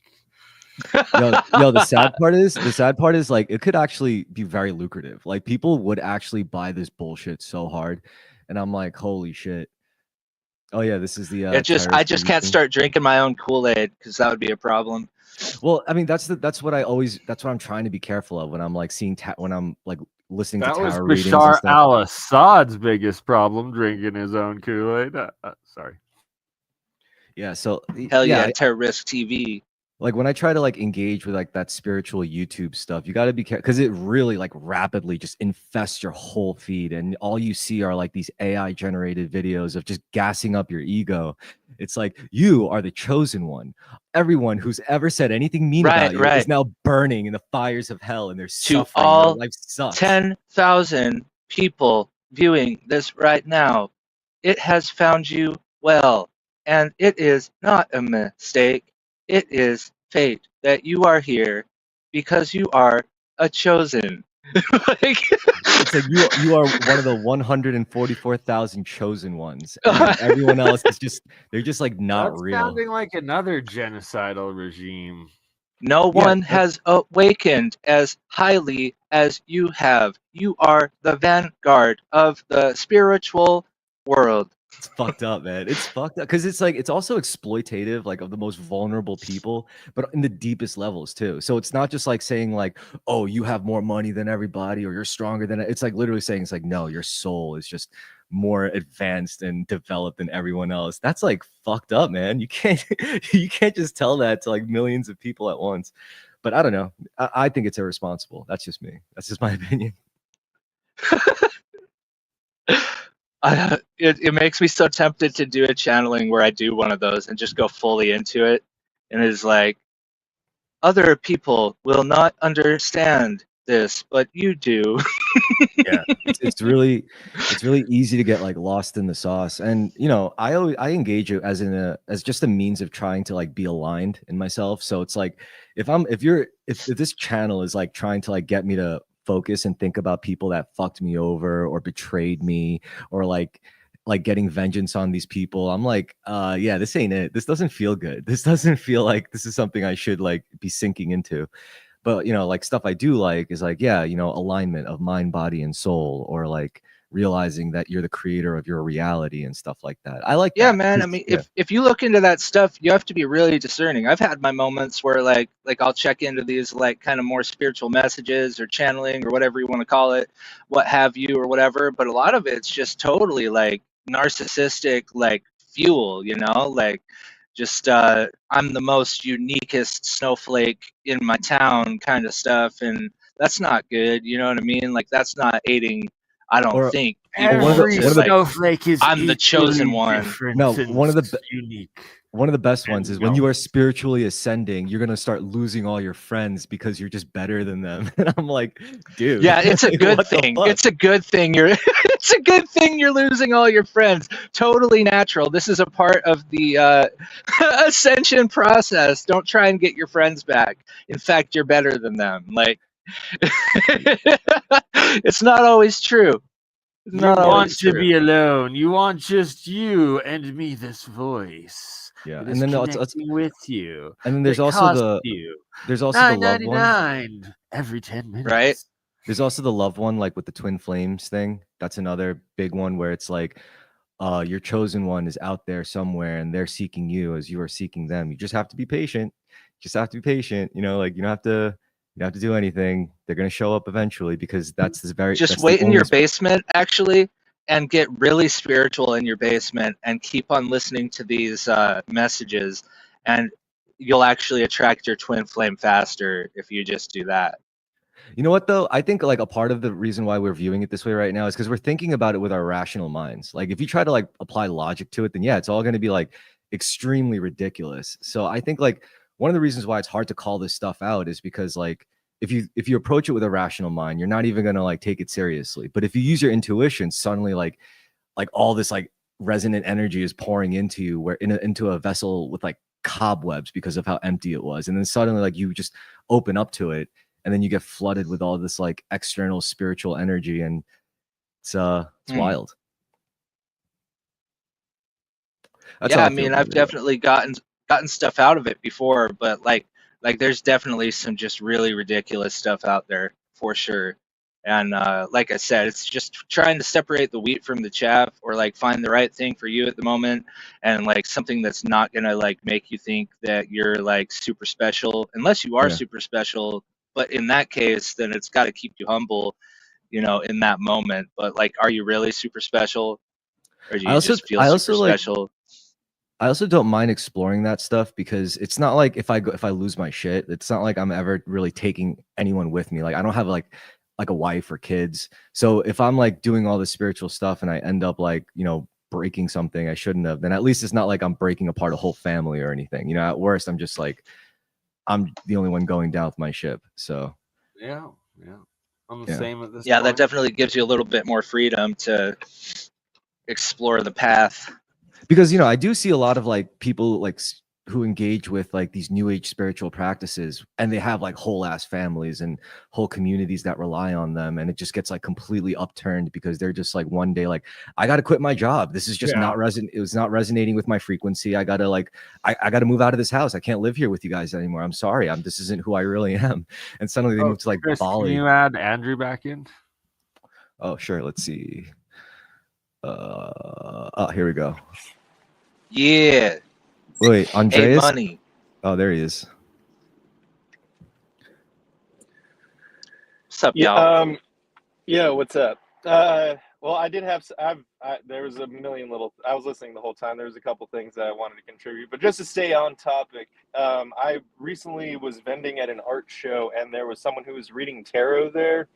Yo, the sad part is like it could actually be very lucrative. Like people would actually buy this bullshit so hard, and I'm like, holy shit. Oh yeah, this is the I just terrorist can't thing. start drinking my own Kool-Aid because that would be a problem. Well, I mean, that's what I'm trying to be careful of when I'm like seeing when I'm like listening That to was tarot readings and Bashar stuff. al-Assad's biggest problem, drinking his own Kool-Aid. Sorry. Yeah, so Hell yeah, yeah, Terrorist TV. like when I try to like engage with like that spiritual YouTube stuff, you got to be careful because it really like rapidly just infests your whole feed, and all you see are like these AI generated videos of just gassing up your ego. It's like you are the chosen one. Everyone who's ever said anything mean about you is now burning in the fires of hell, and they're To suffering. all Their life sucks. 10,000 people viewing this right now, it has found you well, and it is not a mistake. It is fate that you are here because you are a chosen. Like, It's like you are one of the 144,000 chosen ones, and everyone else is they're just like not That's real. sounding like another genocidal regime. no one has awakened as highly as you have. You are the vanguard of the spiritual world. It's fucked up, man. It's fucked up because it's like it's also exploitative, like of the most vulnerable people, but in the deepest levels too. So it's not just like saying like, "Oh, you have more money than everybody," or "You're stronger than." It's like literally saying it's like, "No, your soul is just more advanced and developed than everyone else." That's like fucked up, man. You can't you can't just tell that to like millions of people at once. But I don't know. I think it's irresponsible. That's just me. That's just my opinion. It makes me so tempted to do a channeling where I do one of those and just go fully into it. And it's like, other people will not understand this, but you do. Yeah, it's really easy to get like lost in the sauce, and you know I engage it as as just a means of trying to like be aligned in myself. So it's like if this channel is like trying to like get me to focus and think about people that fucked me over or betrayed me, or like getting vengeance on these people, I'm like, yeah, this ain't it. This doesn't feel good. This doesn't feel like this is something I should like be sinking into. But you know, like stuff I do like is like, yeah, you know, alignment of mind, body, and soul, or like realizing that you're the creator of your reality and stuff like that. I like Yeah, that. man. I mean, if you look into that stuff, you have to be really discerning. I've had my moments where like I'll check into these like kind of more spiritual messages or channeling or whatever you want to call it, what have you or whatever. But a lot of it's just totally like narcissistic, like fuel, you know, like just I'm the most uniquest snowflake in my town kind of stuff, and that's not good. You know what I mean? Like that's not aiding. I don't Or think Well, people Every to like. snowflake is I'm the chosen equally one. different No, and unique. one of the best ones And is when you no. are spiritually ascending, you're gonna start losing all your friends because you're just better than them. And I'm like, dude, Yeah, it's a like, good what the thing. fuck? It's a good thing you're it's a good thing you're losing all your friends. Totally natural. This is a part of the ascension process. Don't try and get your friends back. In fact, you're better than them. Like it's not always true. It's You not want always to true. be alone. You want just you and me, this voice. Yeah, that and is then connecting with you. and then there's that also costs the you loved one. $9.99 every 10 minutes. Right? There's also the loved one, like with the twin flames thing. That's another big one where it's like, your chosen one is out there somewhere and they're seeking you as you are seeking them. You just have to be patient. Just have to be patient. You know, like you don't have to do anything. They're gonna show up eventually because that's Just wait in your basement actually and get really spiritual in your basement and keep on listening to these messages, and you'll actually attract your twin flame faster if you just do that. You know what though? I think like a part of the reason why we're viewing it this way right now is because we're thinking about it with our rational minds. Like if you try to like apply logic to it, then yeah, it's all going to be like extremely ridiculous. So I think like one of the reasons why it's hard to call this stuff out is because like if you approach it with a rational mind, you're not even going to like take it seriously. But if you use your intuition, suddenly like all this like resonant energy is pouring into you where into a vessel with like cobwebs because of how empty it was. And then suddenly like you just open up to it, and then you get flooded with all this like external spiritual energy, and it's wild. That's how Yeah, I I feel mean, about I've it. definitely gotten stuff out of it before, but like there's definitely some just really ridiculous stuff out there for sure. And like I said, it's just trying to separate the wheat from the chaff, or like find the right thing for you at the moment, and like something that's not gonna like make you think that you're like super special, unless you are Yeah. super special. But in that case, then it's got to keep you humble, in that moment. But like, are you really super special, or do I you also just feel I super also like special? I also don't mind exploring that stuff because it's not like if I lose my shit, it's not like I'm ever really taking anyone with me. Like I don't have like a wife or kids. So if I'm like doing all this spiritual stuff and I end up like, breaking something I shouldn't have, then at least it's not like I'm breaking apart a whole family or anything. At worst I'm just like I'm the only one going down with my ship. So Yeah. I'm the yeah. same at this Yeah, that point. definitely gives you a little bit more freedom to explore the path. Because I do see a lot of like people like who engage with like these new age spiritual practices, and they have like whole ass families and whole communities that rely on them, and it just gets like completely upturned because they're just like one day like, I got to quit my job, this is just Yeah. not it was not resonating with my frequency, I gotta like I gotta move out of this house, I can't live here with you guys anymore, I'm sorry, this isn't who I really am. And suddenly they move to like Chris, can Bali. you add Andrew back in? Oh sure, let's see. Here we go. Yeah. Wait, Hey, Andreas? money. Oh, there he is. What's up, y'all? Yeah, what's up? Well, I did have. There was a million little. I was listening the whole time. There was a couple things that I wanted to contribute, but just to stay on topic, I recently was vending at an art show, and there was someone who was reading tarot there,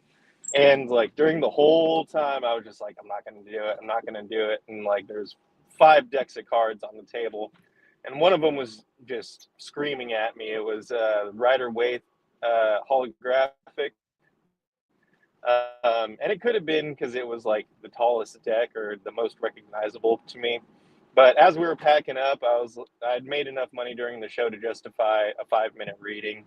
and like during the whole time, I was just like, I'm not going to do it. I'm not going to do it. And like, there's 5 decks of cards on the table, and one of them was just screaming at me. It was Rider-Waite holographic. And it could have been because it was like the tallest deck or the most recognizable to me. But as we were packing up, I'd made enough money during the show to justify a 5-minute reading,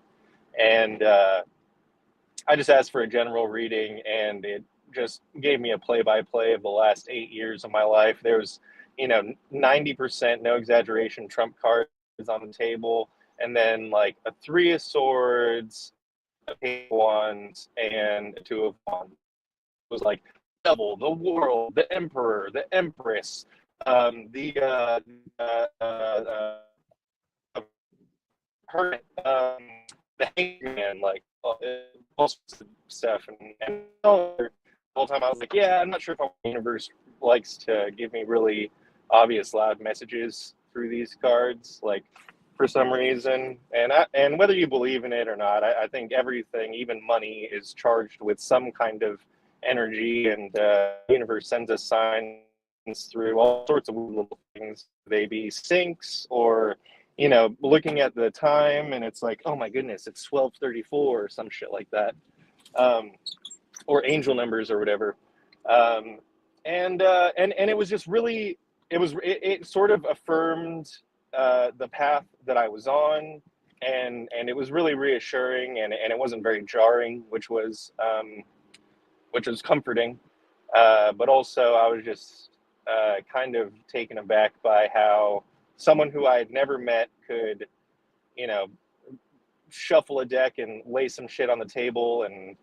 and I just asked for a general reading, and it just gave me a play-by-play of the last 8 years of my life. There was, 90%, no exaggeration, trump cards on the table, and then like a 3 of swords, a Page of Wands, and a 2 of Wands. It was like devil, the world, the emperor, the empress, the hermit, the hangman, like all sorts of stuff. And the whole time I was like, yeah, I'm not sure if the universe likes to give me really obvious, loud messages through these cards, like for some reason. And whether you believe in it or not, I think everything, even money, is charged with some kind of energy, and the universe sends us signs through all sorts of little things. They be syncs, or looking at the time, and it's like, oh my goodness, it's 12:34 or some shit like that, or angel numbers or whatever. And it was just really, it sort of affirmed the path that I was on, and it was really reassuring, and it wasn't very jarring, which was comforting. But also, I was just kind of taken aback by how someone who I had never met could, shuffle a deck and lay some shit on the table, and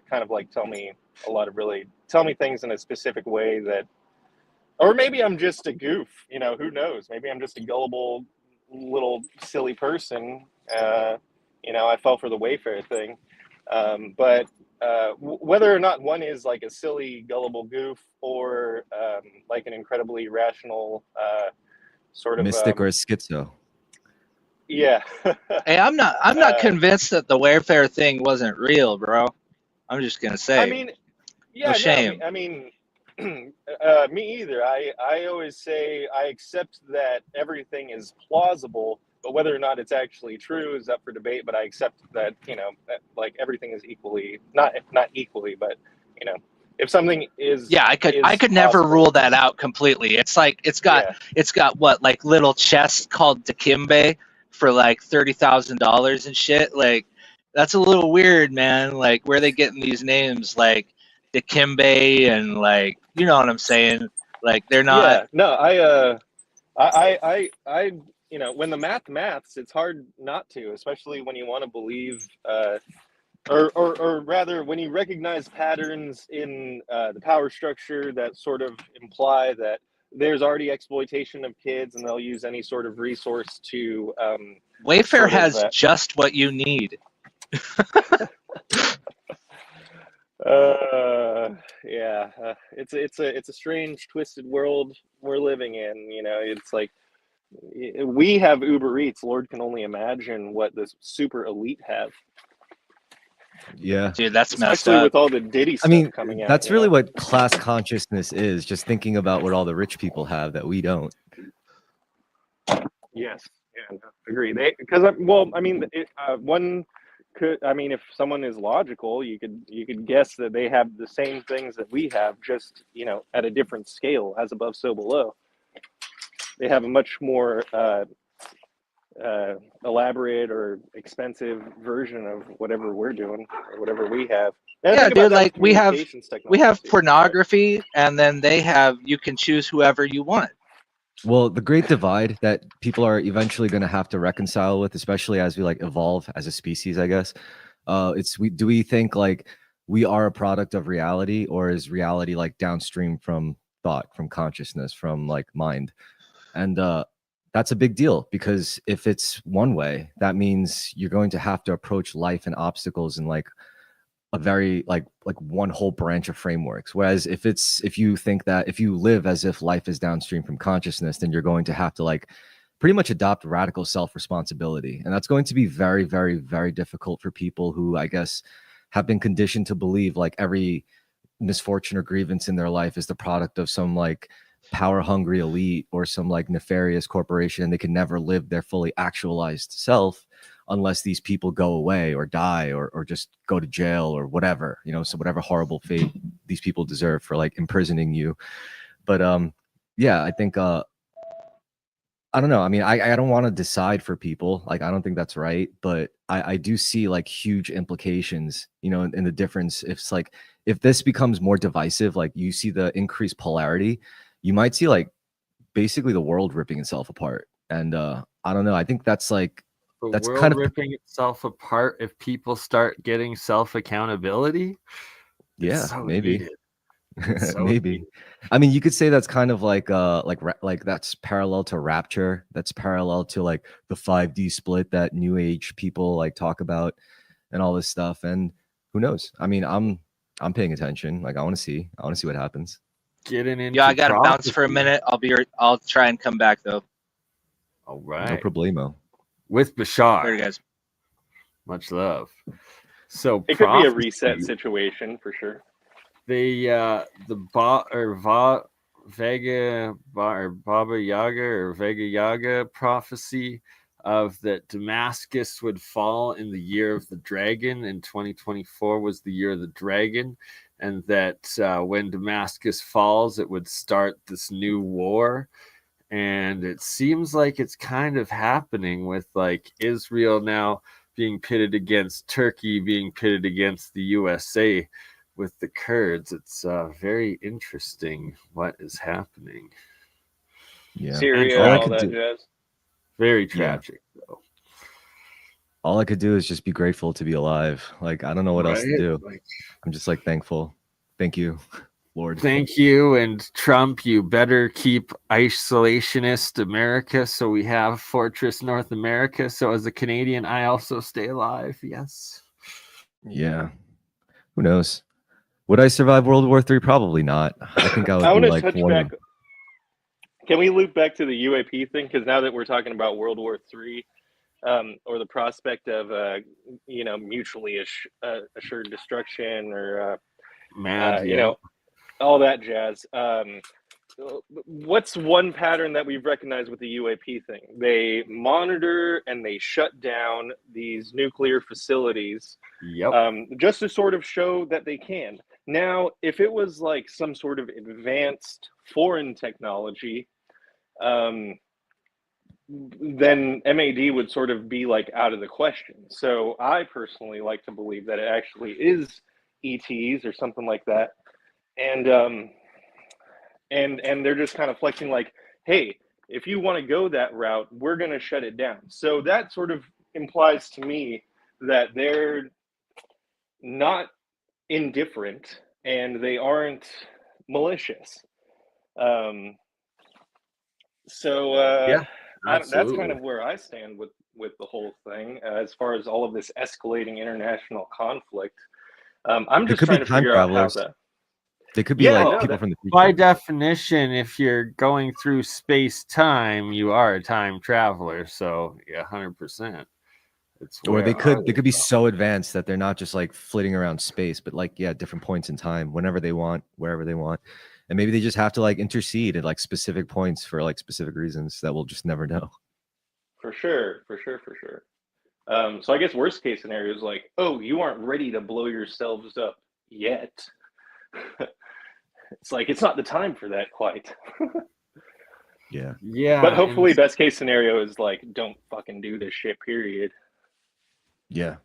kind of like tell me things in a specific way that, or maybe I'm just a goof, who knows? Maybe I'm just a gullible little silly person. I fell for the Wayfair thing. But whether or not one is like a silly, gullible goof, or like an incredibly rational sort of Mystic or a schizo. yeah. Hey, I'm not convinced that the Wayfair thing wasn't real, bro. I'm just gonna say. I mean, yeah, no shame. I mean, me either. I always say I accept that everything is plausible, but whether or not it's actually true is up for debate. But I accept that, that, like, everything is equally, not equally, but if something is, Yeah, I could never possible, rule that out completely. It's like it's got what, like little chests called Dikembe for like $30,000 and shit. Like, that's a little weird, man. Like, where are they getting these names like Dikembe, and like, you know what I'm saying? Like, they're not. Yeah, no, I you know, when the maths, it's hard not to, especially when you want to believe, or rather, when you recognize patterns in the power structure that sort of imply that there's already exploitation of kids, and they'll use any sort of resource to. Wayfair sort of, has just what you need. It's a strange, twisted world we're living in. You know, it's like we have Uber Eats. Lord can only imagine what the super elite have. Yeah, Dude, that's messed Especially up. with all the Diddy stuff coming out. That's you really know? what class consciousness is. Just thinking about what all the rich people have that we don't. Yes, yeah, no, agree. One could. I mean, if someone is logical, you could guess that they have the same things that we have, just at a different scale, as above, so below. They have a much more elaborate or expensive version of whatever we're doing or whatever we have. And Yeah, dude, like we have technology too. pornography, and then they have, you can choose whoever you want. Well, the great divide that people are eventually going to have to reconcile with, especially as we like evolve as a species, I guess. Do we think like we are a product of reality, or is reality like downstream from thought, from consciousness, from like mind? And that's a big deal, because if it's one way, that means you're going to have to approach life and obstacles in like a very like one whole branch of frameworks. Whereas if you think that if you live as if life is downstream from consciousness, then you're going to have to like pretty much adopt radical self-responsibility. And that's going to be very, very, very difficult for people who, I guess, have been conditioned to believe like every misfortune or grievance in their life is the product of some like power hungry elite or some like nefarious corporation. They can never live their fully actualized self unless these people go away or die or just go to jail or whatever, so whatever horrible fate these people deserve for like imprisoning you. But yeah, I think I don't know. I mean, I don't want to decide for people. Like, I don't think that's right. But I do see like huge implications, in the difference. If this becomes more divisive, like you see the increased polarity, you might see like basically the world ripping itself apart. And I don't know. I think that's like, the world ripping itself apart if people start getting self-accountability. Yeah, so maybe. needed. So maybe needed. I mean, you could say that's kind of like that's parallel to rapture. That's parallel to like the 5D split that new age people like talk about and all this stuff. And who knows? I mean, I'm paying attention. Like, I want to see what happens. Getting into Yeah, I gotta bounce for a minute. I'll try and come back though. All right. No problemo. With Bashar. Later, guys. Much love. So it could be a reset situation for sure. Vega Baba Yaga or Vega Yaga prophecy of that Damascus would fall in the year of the dragon, and 2024 was the year of the dragon, and that when Damascus falls, it would start this new war. And it seems like it's kind of happening with like Israel now being pitted against Turkey, being pitted against the USA with the Kurds. It's very interesting what is happening. Yeah. Syria, all that jazz. Very tragic, though. All I could do is just be grateful to be alive. Like, I don't know what else to do. I'm just like thankful. Thank you, Lord. Thank you. And Trump, you better keep isolationist America so we have Fortress North America. So as a Canadian, I also stay alive. Yes. Yeah. Who knows? Would I survive World War III? Probably not. I think I would be like touch one. back. Can we loop back to the UAP thing? Because now that we're talking about World War III, or the prospect of mutually assured destruction, or all that jazz. What's one pattern that we've recognized with the UAP thing? They monitor and they shut down these nuclear facilities, just to sort of show that they can. Now, if it was like some sort of advanced foreign technology, then MAD would sort of be like out of the question. So I personally like to believe that it actually is ETs or something like that. And they're just kind of flexing like, hey, if you want to go that route, we're going to shut it down. So that sort of implies to me that they're not indifferent and they aren't malicious. Yeah, that's absolutely. kind of where I stand with the whole thing as far as all of this escalating international conflict. I'm There just could be trying to time figure out how travelers. to. They could be Yeah, like no, people that, from the future. By definition, if you're going through space-time, you are a time traveler. So yeah, 100%. It's Or where they are could be so advanced that they're not just like flitting around space, but like different points in time, whenever they want, wherever they want. And maybe they just have to like intercede at like specific points for like specific reasons that we'll just never know. For sure. So I guess worst case scenario is like, oh, you aren't ready to blow yourselves up yet. It's like it's not the time for that quite. Yeah. Yeah, But hopefully, and best case scenario is like, don't fucking do this shit. Period. Yeah.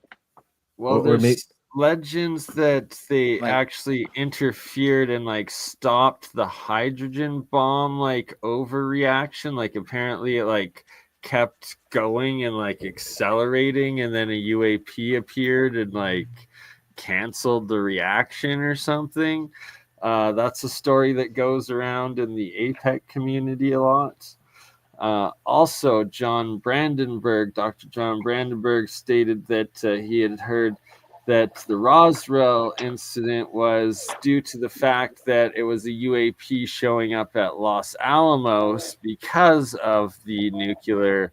well, or there's legends that they Like- actually interfered and like stopped the hydrogen bomb like overreaction. Like apparently it like kept going and like accelerating, and then a UAP appeared and like canceled the reaction or something. That's a story that goes around in the APEC community a lot. Also, Dr. John Brandenburg stated that he had heard that the Roswell incident was due to the fact that it was a UAP showing up at Los Alamos because of the nuclear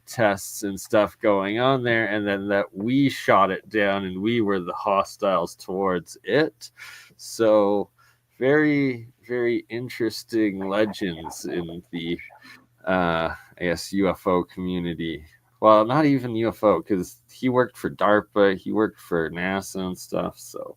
tests and stuff going on there, and then that we shot it down and we were the hostiles towards it. So very, very interesting legends in the I guess UFO community. Well, not even UFO, because he worked for DARPA, he worked for NASA and stuff. So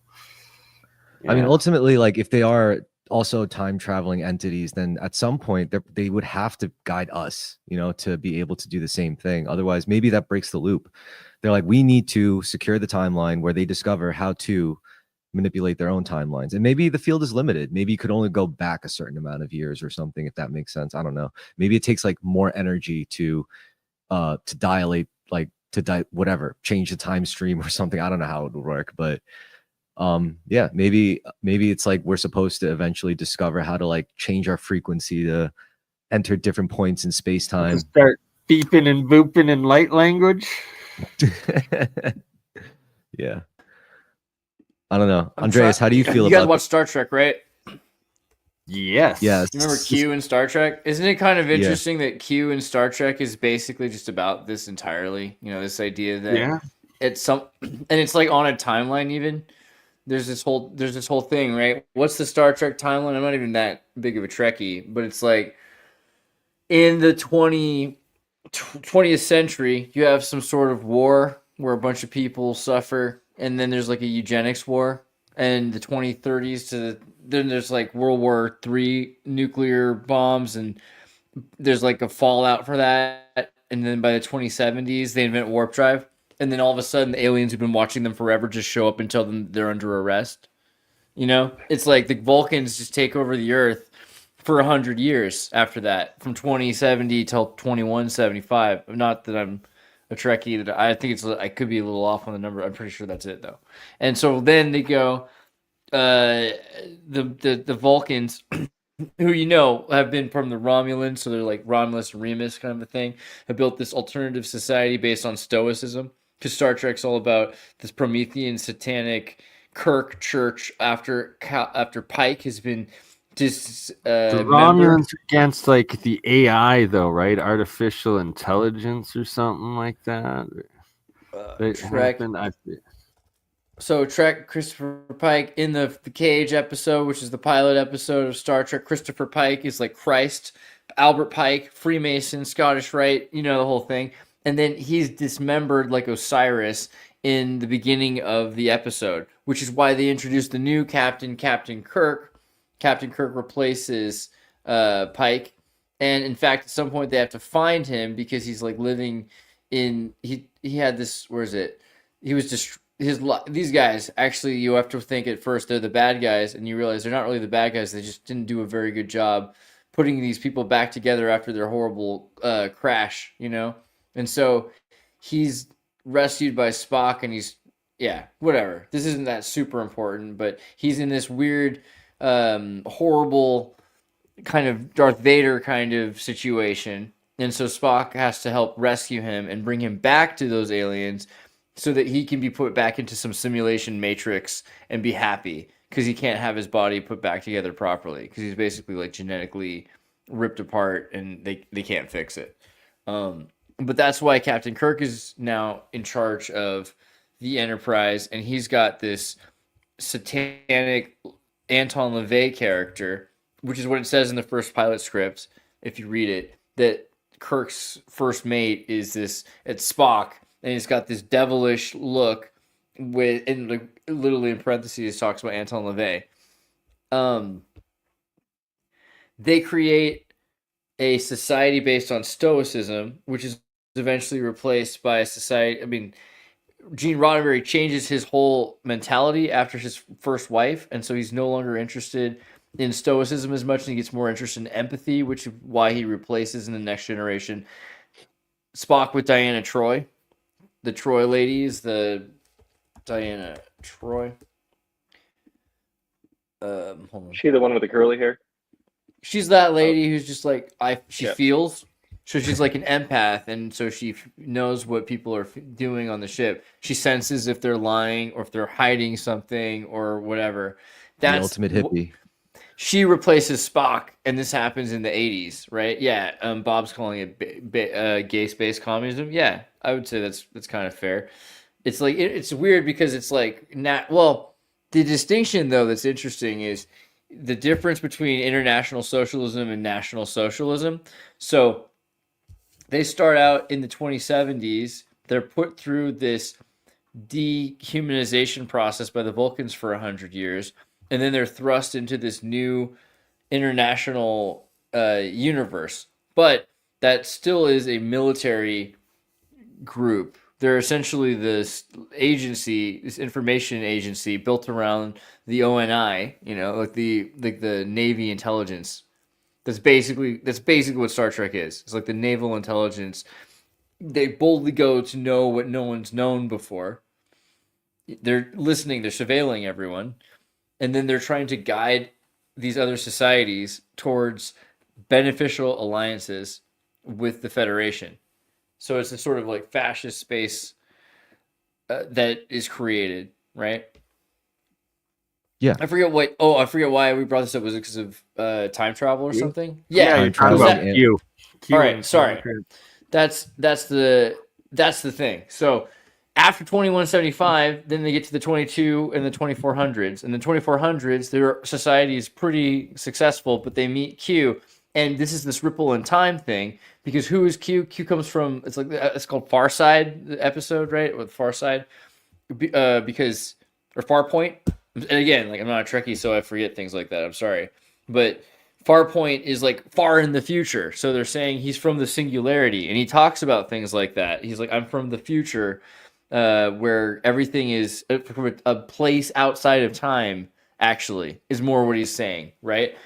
I mean, yeah. ultimately, like if they are also time traveling entities, then at some point they would have to guide us, to be able to do the same thing. Otherwise, maybe that breaks the loop. They're like, we need to secure the timeline where they discover how to manipulate their own timelines. And maybe the field is limited. Maybe you could only go back a certain amount of years or something, if that makes sense. I don't know. Maybe it takes like more energy to dilate, like whatever, change the time stream or something. I don't know how it would work, but yeah, maybe it's like we're supposed to eventually discover how to like change our frequency to enter different points in space-time. Start beeping and booping in light language. Yeah. I don't know. Andreas, how do you feel You guys about watch Star Trek, right? Yes. Yes. You remember Q in Star Trek? Isn't it kind of interesting that Q in Star Trek is basically just about this entirely? This idea that it's some, and it's like on a timeline even. There's this whole thing, right? What's the Star Trek timeline? I'm not even that big of a Trekkie, but it's like in the 20th century, you have some sort of war where a bunch of people suffer, and then there's like a eugenics war. And the 2030s then there's like World War III nuclear bombs, and there's like a fallout for that. And then by the 2070s, they invent warp drive. And then all of a sudden, the aliens who've been watching them forever just show up and tell them they're under arrest. It's like the Vulcans just take over the Earth for 100 years after that, from 2070 till 2175. Not that I'm a Trekkie. I think I could be a little off on the number. I'm pretty sure that's it though. And so then they go, the Vulcans, who have been from the Romulans, so they're like Romulus and Remus kind of a thing, have built this alternative society based on Stoicism. Because Star Trek's all about this Promethean satanic Kirk church after Pike has been just the Romulans against like the AI though, right? Artificial intelligence or something like that. Trek. So Trek, Christopher Pike in the Cage episode, which is the pilot episode of Star Trek. Christopher Pike is like Christ. Albert Pike, Freemason, Scottish Rite, the whole thing. And then he's dismembered like Osiris in the beginning of the episode, which is why they introduced the new Captain Kirk. Captain Kirk replaces Pike. And in fact, at some point they have to find him because he's like living in, he had this, where is it? He was just, these guys, actually, you have to think at first they're the bad guys, and you realize they're not really the bad guys. They just didn't do a very good job putting these people back together after their horrible crash, you know? And so he's rescued by Spock, and he's, yeah, whatever. This isn't that super important, but he's in this weird, horrible kind of Darth Vader kind of situation. And so Spock has to help rescue him and bring him back to those aliens so that he can be put back into some simulation matrix and be happy, because he can't have his body put back together properly because he's basically like genetically ripped apart and they can't fix it. But that's why Captain Kirk is now in charge of the Enterprise, and he's got this satanic Anton LaVey character, which is what it says in the first pilot script, if you read it, that Kirk's first mate is this, it's Spock, and he's got this devilish look with, and like literally in parentheses talks about Anton LaVey. They create a society based on Stoicism, which is eventually replaced by a society. I mean, Gene Roddenberry changes his whole mentality after his first wife, and so he's no longer interested in Stoicism as much, and he gets more interested in empathy, which is why he replaces in the Next Generation Spock with Diana Troy. The Troy lady is the Diana Troy. Hold on. She the one with the curly hair? She's that lady who's just like she Yeah. feels. So she's like an empath, and so she knows what people are doing on the ship. She senses if they're lying or if they're hiding something or whatever. That's the ultimate hippie. She replaces Spock, and this happens in the 80s, right? Yeah, Bob's calling it gay space communism. Yeah, I would say that's kind of fair. It's like it's weird because it's like the distinction though that's interesting is the difference between international socialism and national socialism. So they start out in the 2070s. They're put through this dehumanization process by the Vulcans for 100 years, and then they're thrust into this new international universe. But that still is a military group. They're essentially this agency, this information agency built around the ONI, like the Navy intelligence. That's basically what Star Trek is. It's like the naval intelligence. They boldly go to know what no one's known before. They're listening, they're surveilling everyone, and then they're trying to guide these other societies towards beneficial alliances with the Federation. So it's a sort of like fascist space that is created, right? Yeah. I forget why we brought this up. Was it because of time travel or something? Yeah, you're talking about Q. All right, sorry. That's the thing. So after 2175, then they get to the 22 and the 2400s. And the 2400s, their society is pretty successful, but they meet Q. And this is this ripple in time thing, because who is Q? Q comes from, it's called Far Side, the episode, right? With Far Side, or Far Point. And again, like I'm not a Trekkie, so I forget things like that. I'm sorry. But Far Point is like far in the future. So they're saying he's from the singularity. And he talks about things like that. He's like, I'm from the future, where everything is from a place outside of time, actually, is more what he's saying, right?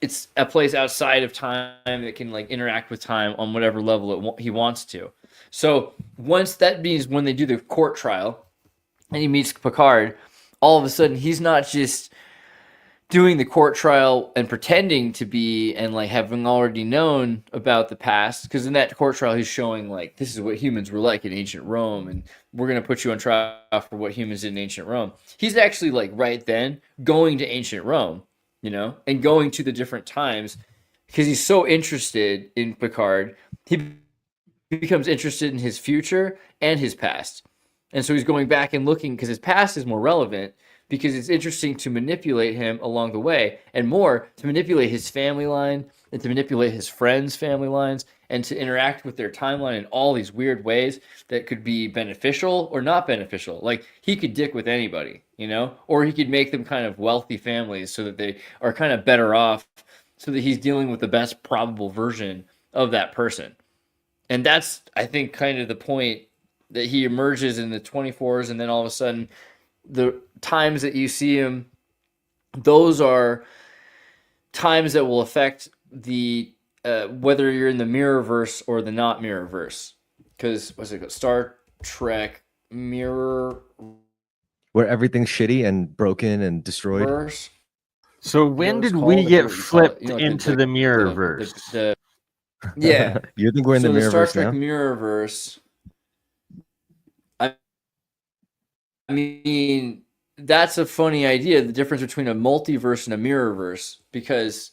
It's a place outside of time that can like interact with time on whatever level he wants to. So once that means when they do the court trial and he meets Picard, all of a sudden he's not just doing the court trial and pretending to be and like having already known about the past, because in that court trial he's showing like this is what humans were like in ancient Rome, and we're going to put you on trial for what humans did in ancient Rome. He's actually like right then going to ancient Rome, and going to the different times, because he's so interested in Picard. He becomes interested in his future and his past. And so he's going back and looking, because his past is more relevant, because it's interesting to manipulate him along the way, and more to manipulate his family line and to manipulate his friends' family lines and to interact with their timeline in all these weird ways that could be beneficial or not beneficial. Like he could dick with anybody, or he could make them kind of wealthy families so that they are kind of better off, so that he's dealing with the best probable version of that person. And that's, I think, kind of the point that he emerges in the 24s, and then all of a sudden the times that you see him, those are times that will affect the whether you're in the mirrorverse or the not mirrorverse. Because what's it called? Star Trek Mirrorverse. Where everything's shitty and broken and destroyed. So Is that when what it's did we called? I get forget what you call it. flipped You know, like into the mirrorverse? Yeah. You think we're in So the the Star mirrorverse Trek now? Mirrorverse. I mean, that's a funny idea. The difference between a multiverse and a mirrorverse, because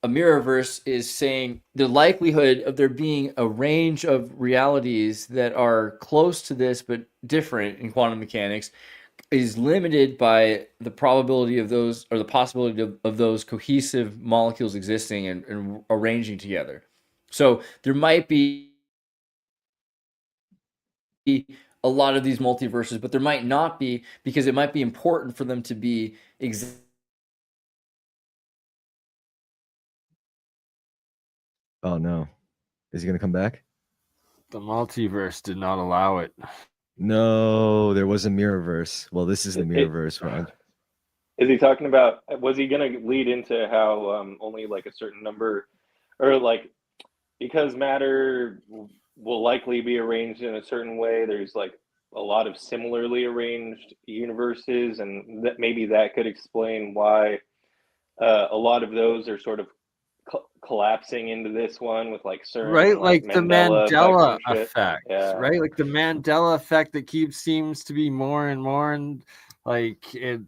a mirrorverse is saying the likelihood of there being a range of realities that are close to this but different in quantum mechanics is limited by the probability of those, or the possibility of those cohesive molecules existing and arranging together. So there might be a lot of these multiverses, but there might not be, because it might be important for them to be Oh no. Is he gonna come back? The multiverse did not allow it. No, there was a mirrorverse. Well, this is the mirrorverse, Ron. Is he talking about? Was he going to lead into how only like a certain number, or like because matter will likely be arranged in a certain way? There's like a lot of similarly arranged universes, and that maybe that could explain why a lot of those are sort of collapsing into this one with like CERN and like Like the Mandela effect Mandela and shit. effect, Yeah. right? Like the Mandela effect that seems to be more and more, and like it.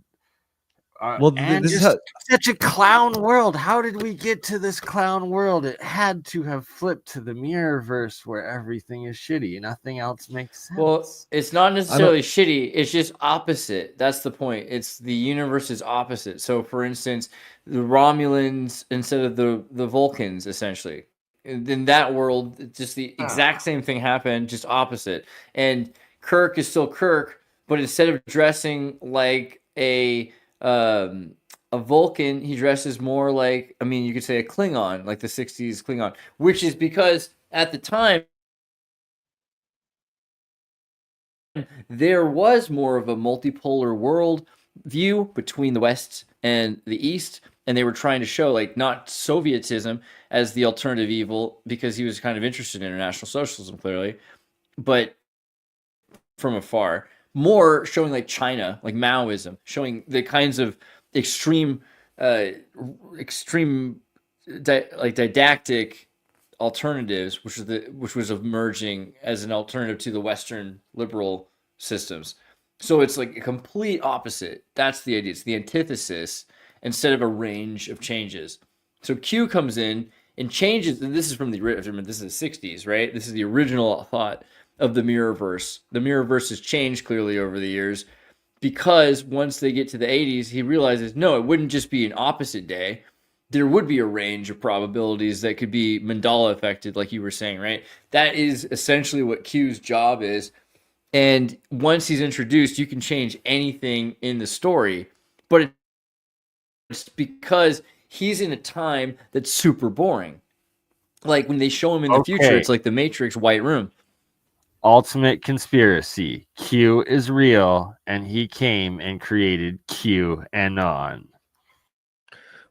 Well, And this is just how. such a clown world. How did we get to this clown world? It had to have flipped to the mirrorverse where everything is shitty. Nothing else makes sense. well, it's not necessarily shitty. It's just opposite. That's the point. It's the universe is opposite. So, for instance, the Romulans instead of the Vulcans, essentially. In that world, just the exact same thing happened, just opposite. And Kirk is still Kirk, but instead of dressing like a Vulcan, he dresses more like, I mean, you could say a Klingon, like the 60s Klingon, which is because at the time there was more of a multipolar world view between the West and the East, and they were trying to show like not Sovietism as the alternative evil, because he was kind of interested in international socialism clearly, but from afar, more showing like China, like Maoism, showing the kinds of extreme uh like didactic alternatives, which was emerging as an alternative to the Western liberal systems. So it's like a complete opposite. That's the idea. It's the antithesis instead of a range of changes. So Q comes in and changes, and this is from the original. This is the 60s, right? This is the original thought of the mirrorverse. The mirrorverse has changed clearly over the years, because once they get to the 80s, he realizes no, it wouldn't just be an opposite day. There would be a range of probabilities that could be Mandela affected, like you were saying, right? That is essentially what Q's job is. And once he's introduced, you can change anything in the story, but it's because he's in a time that's super boring. Like when they show him in the future, it's like the Matrix White Room. Ultimate conspiracy. Q is real, and he came and created QAnon.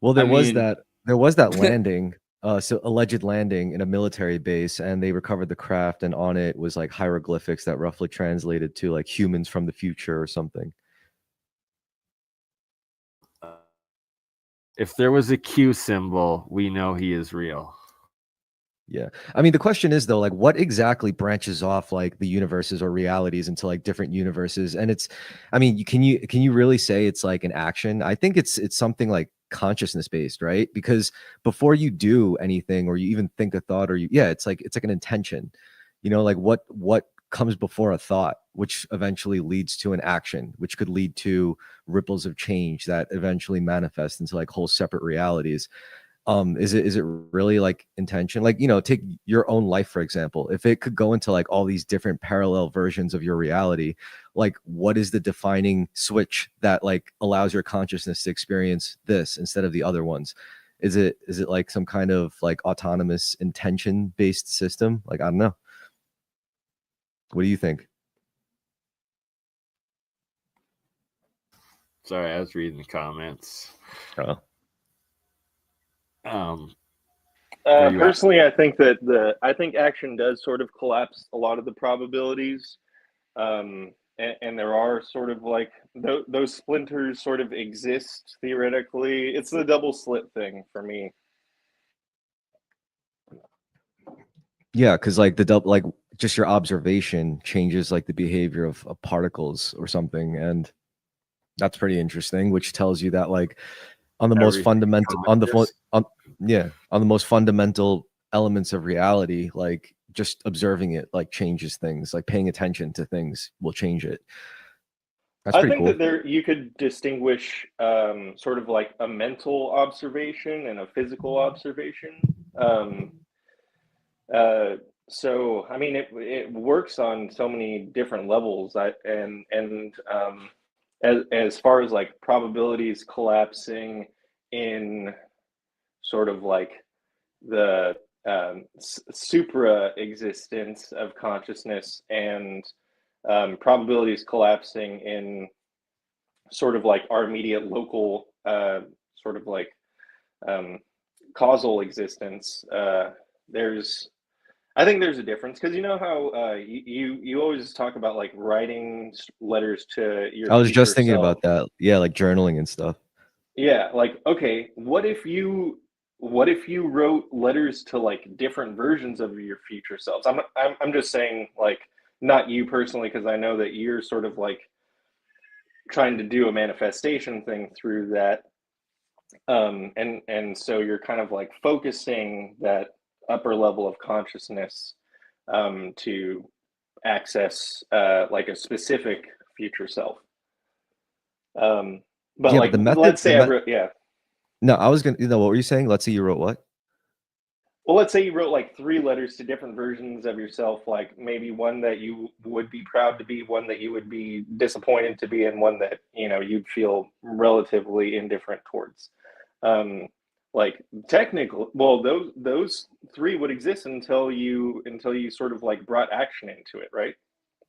Well, there was that landing, so alleged landing in a military base, and they recovered the craft, and on it was like hieroglyphics that roughly translated to like humans from the future or something. If there was a Q symbol, we know he is real. Yeah. I mean, the question is though, like what exactly branches off like the universes or realities into like different universes? And it's, I mean, can you really say it's like an action? I think it's something like consciousness based, right? Because before you do anything or you even think a thought or it's like an intention, like what comes before a thought, which eventually leads to an action, which could lead to ripples of change that eventually manifest into like whole separate realities. Is it really like intention? Like, take your own life, for example. If it could go into like all these different parallel versions of your reality, like what is the defining switch that like allows your consciousness to experience this instead of the other ones? Is it like some kind of like autonomous intention based system? Like, I don't know. What do you think? Sorry, I was reading the comments. Oh. Personally, I think that I think action does sort of collapse a lot of the probabilities, and there are sort of like those splinters sort of exist theoretically. It's the double slit thing for me. Yeah, because like the double, like just your observation changes like the behavior of particles or something, and that's pretty interesting. Which tells you that like on the most fundamental, on the most fundamental elements of reality, like just observing it like changes things. Like paying attention to things will change it. That's I pretty think cool. that you could distinguish sort of like a mental observation and a physical observation. So I mean, it works on so many different levels. As far as like probabilities collapsing in sort of like the supra existence of consciousness, and probabilities collapsing in sort of like our immediate local sort of like causal existence. I think there's a difference, because you know how you always talk about like writing letters to your I was just future thinking self. about that. Yeah, like journaling and stuff. Yeah, like okay, what if you wrote letters to like different versions of your future selves? I'm just saying, like, not you personally, because I know that you're sort of like trying to do a manifestation thing through that, and so you're kind of like focusing that upper level of consciousness to access like a specific future self. But Yeah, like, but the method, let's say I wrote, yeah. No, I was gonna, what were you saying? Let's say you wrote what? Well, let's say you wrote like 3 letters to different versions of yourself, like maybe one that you would be proud to be, one that you would be disappointed to be, and one that, you know, you'd feel relatively indifferent towards. Like technically, well, those 3 would exist until you sort of like brought action into it, right?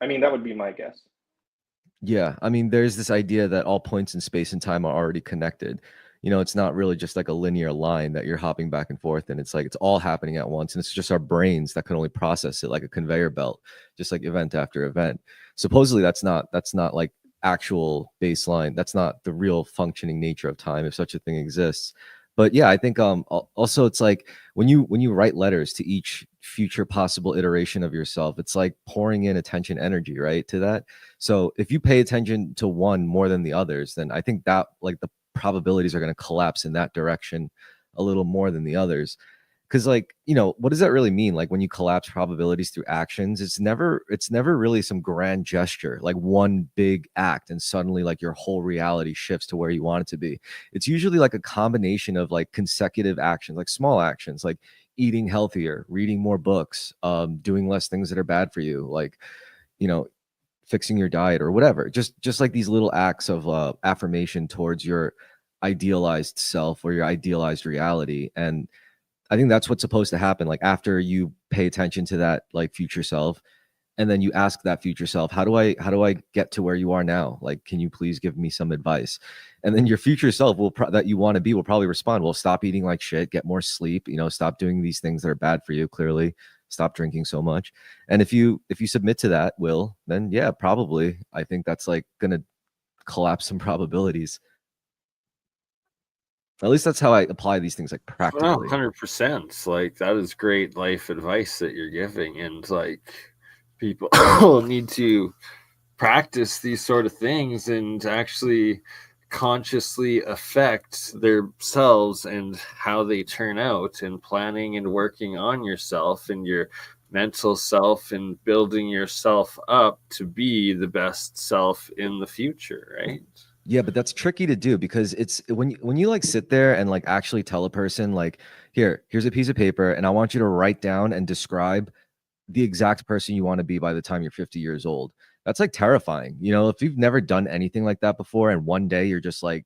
I mean, that would be my guess. Yeah, I mean, there's this idea that all points in space and time are already connected. It's not really just like a linear line that you're hopping back and forth, and it's like it's all happening at once, and it's just our brains that can only process it like a conveyor belt, just like event after event. Supposedly, that's not like actual baseline. That's not the real functioning nature of time, if such a thing exists. But yeah, I think also it's like when you write letters to each future possible iteration of yourself, it's like pouring in attention energy, right, to that. So if you pay attention to one more than the others, then I think that like the probabilities are going to collapse in that direction a little more than the others. Because like, what does that really mean? Like when you collapse probabilities through actions, it's never really some grand gesture, like one big act and suddenly like your whole reality shifts to where you want it to be. It's usually like a combination of like consecutive actions, like small actions, like eating healthier, reading more books, doing less things that are bad for you, like, you know, fixing your diet or whatever. Just like these little acts of affirmation towards your idealized self or your idealized reality. And I think that's what's supposed to happen. Like after you pay attention to that like future self, and then you ask that future self, how do I get to where you are now? Like, can you please give me some advice? And then your future self that you want to be will probably respond, well, stop eating like shit, get more sleep, stop doing these things that are bad for you, clearly, stop drinking so much. And if you submit to that will, then yeah, probably I think that's like gonna collapse some probabilities. At least that's how I apply these things, like practically. 100%. Like that is great life advice that you're giving, and like people need to practice these sort of things and actually consciously affect themselves and how they turn out, and planning and working on yourself and your mental self and building yourself up to be the best self in the future, right? Yeah, but that's tricky to do because it's when you like sit there and like actually tell a person like, here's a piece of paper and I want you to write down and describe the exact person you want to be by the time you're 50 years old. That's like terrifying. If you've never done anything like that before and one day you're just like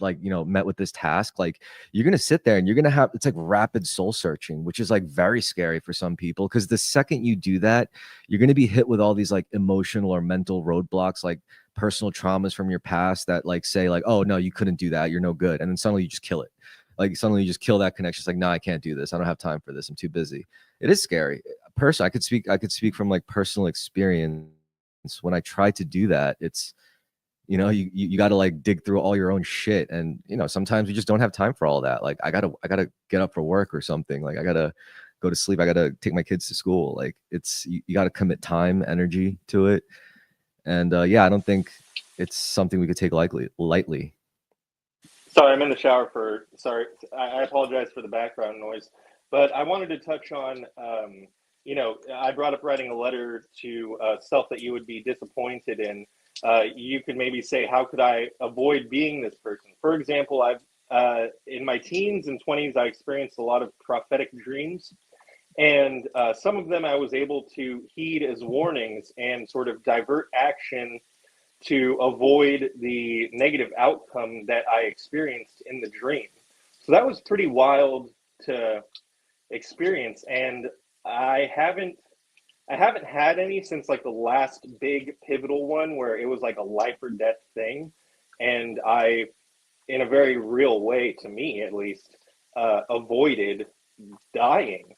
met with this task, like you're going to sit there and you're going to have, it's like rapid soul searching, which is like very scary for some people. Cause the second you do that, you're going to be hit with all these like emotional or mental roadblocks, like personal traumas from your past that like say like, oh no, you couldn't do that. You're no good. And then suddenly you just kill it. like suddenly you just kill that connection. It's like, nah, I can't do this. I don't have time for this. I'm too busy. It is scary. Personally, I could speak from like personal experience. When I try to do that, it's, you know, you got to like dig through all your own shit, and you know, sometimes you just don't have time for all that. Like I gotta get up for work or something. Like I gotta go to sleep. I gotta take my kids to school. Like it's, you got to commit time, energy to it. And yeah, I don't think it's something we could take lightly. Sorry, I'm in the shower sorry, I apologize for the background noise, but I wanted to touch on, you know, I brought up writing a letter to self that you would be disappointed in. You could maybe say, how could I avoid being this person? For example, in my teens and 20s, I experienced a lot of prophetic dreams. And some of them I was able to heed as warnings and sort of divert action to avoid the negative outcome that I experienced in the dream. So that was pretty wild to experience. And I haven't had any since like the last big pivotal one where it was like a life or death thing. And I, in a very real way, to me at least, avoided dying.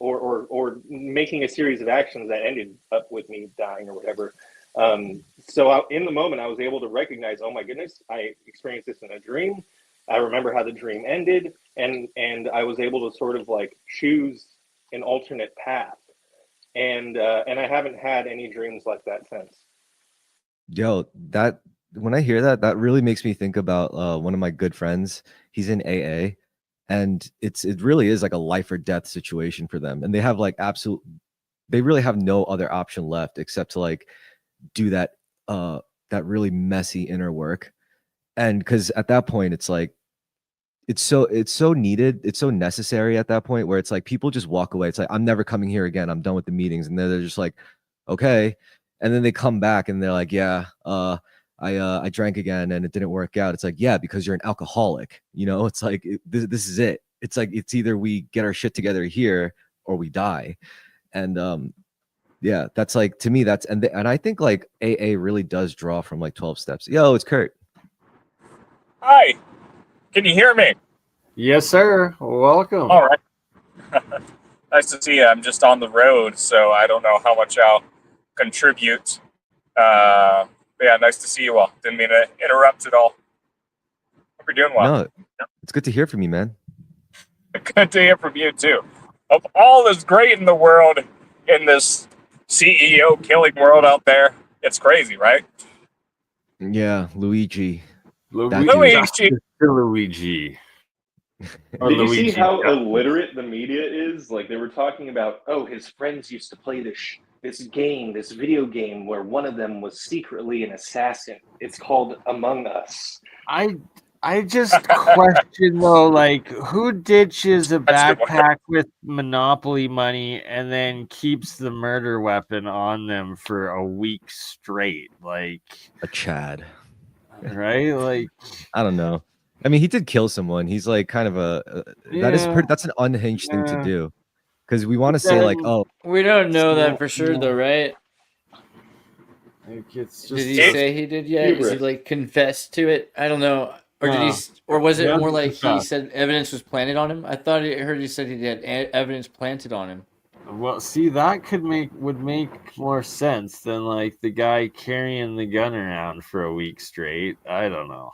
Or making a series of actions that ended up with me dying or whatever. So in the moment, I was able to recognize, oh my goodness, I experienced this in a dream. I remember how the dream ended, and I was able to sort of like choose an alternate path. And I haven't had any dreams like that since. Yo, that when I hear that, that really makes me think about one of my good friends. He's in AA, and it really is like a life or death situation for them, and they have like they really have no other option left except to like do that really messy inner work. And because at that point it's like it's so needed, it's so necessary at that point where it's like people just walk away. It's like, I'm never coming here again, I'm done with the meetings. And then they're just like, okay. And then they come back and they're like, yeah, I drank again and it didn't work out. It's like, yeah, because you're an alcoholic, you know. It's like this is it. It's like it's either we get our shit together here or we die. And yeah, that's like, to me, that's, and I think like AA really does draw from like 12 steps. Yo, it's Kurt. Hi, can you hear me? Yes, sir. Welcome. All right. Nice to see you. I'm just on the road, so I don't know how much I'll contribute. But yeah, nice to see you all. Didn't mean to interrupt at all. Hope you're doing well. No, it's good to hear from you, man. Good to hear from you too. Of all that's great in the world, in this CEO killing world out there, it's crazy, right? Yeah, Luigi. Luigi. Luigi. Did you see how illiterate the media is? Like they were talking about, oh, his friends used to play this game, this video game where one of them was secretly an assassin. It's called Among Us. I just question though, like who ditches a backpack with Monopoly money and then keeps the murder weapon on them for a week straight? Like a Chad, right? Like I don't know. I mean, he did kill someone. He's like kind of that's an unhinged thing to do, because we want to say like, oh, we don't know that for sure though, right? Like it's just, did he say he did yet? Is he like confessed to it? I don't know. Or did he? Or was it more like he said evidence was planted on him? I heard he said he had evidence planted on him. Well, see, that would make more sense than like the guy carrying the gun around for a week straight. I don't know.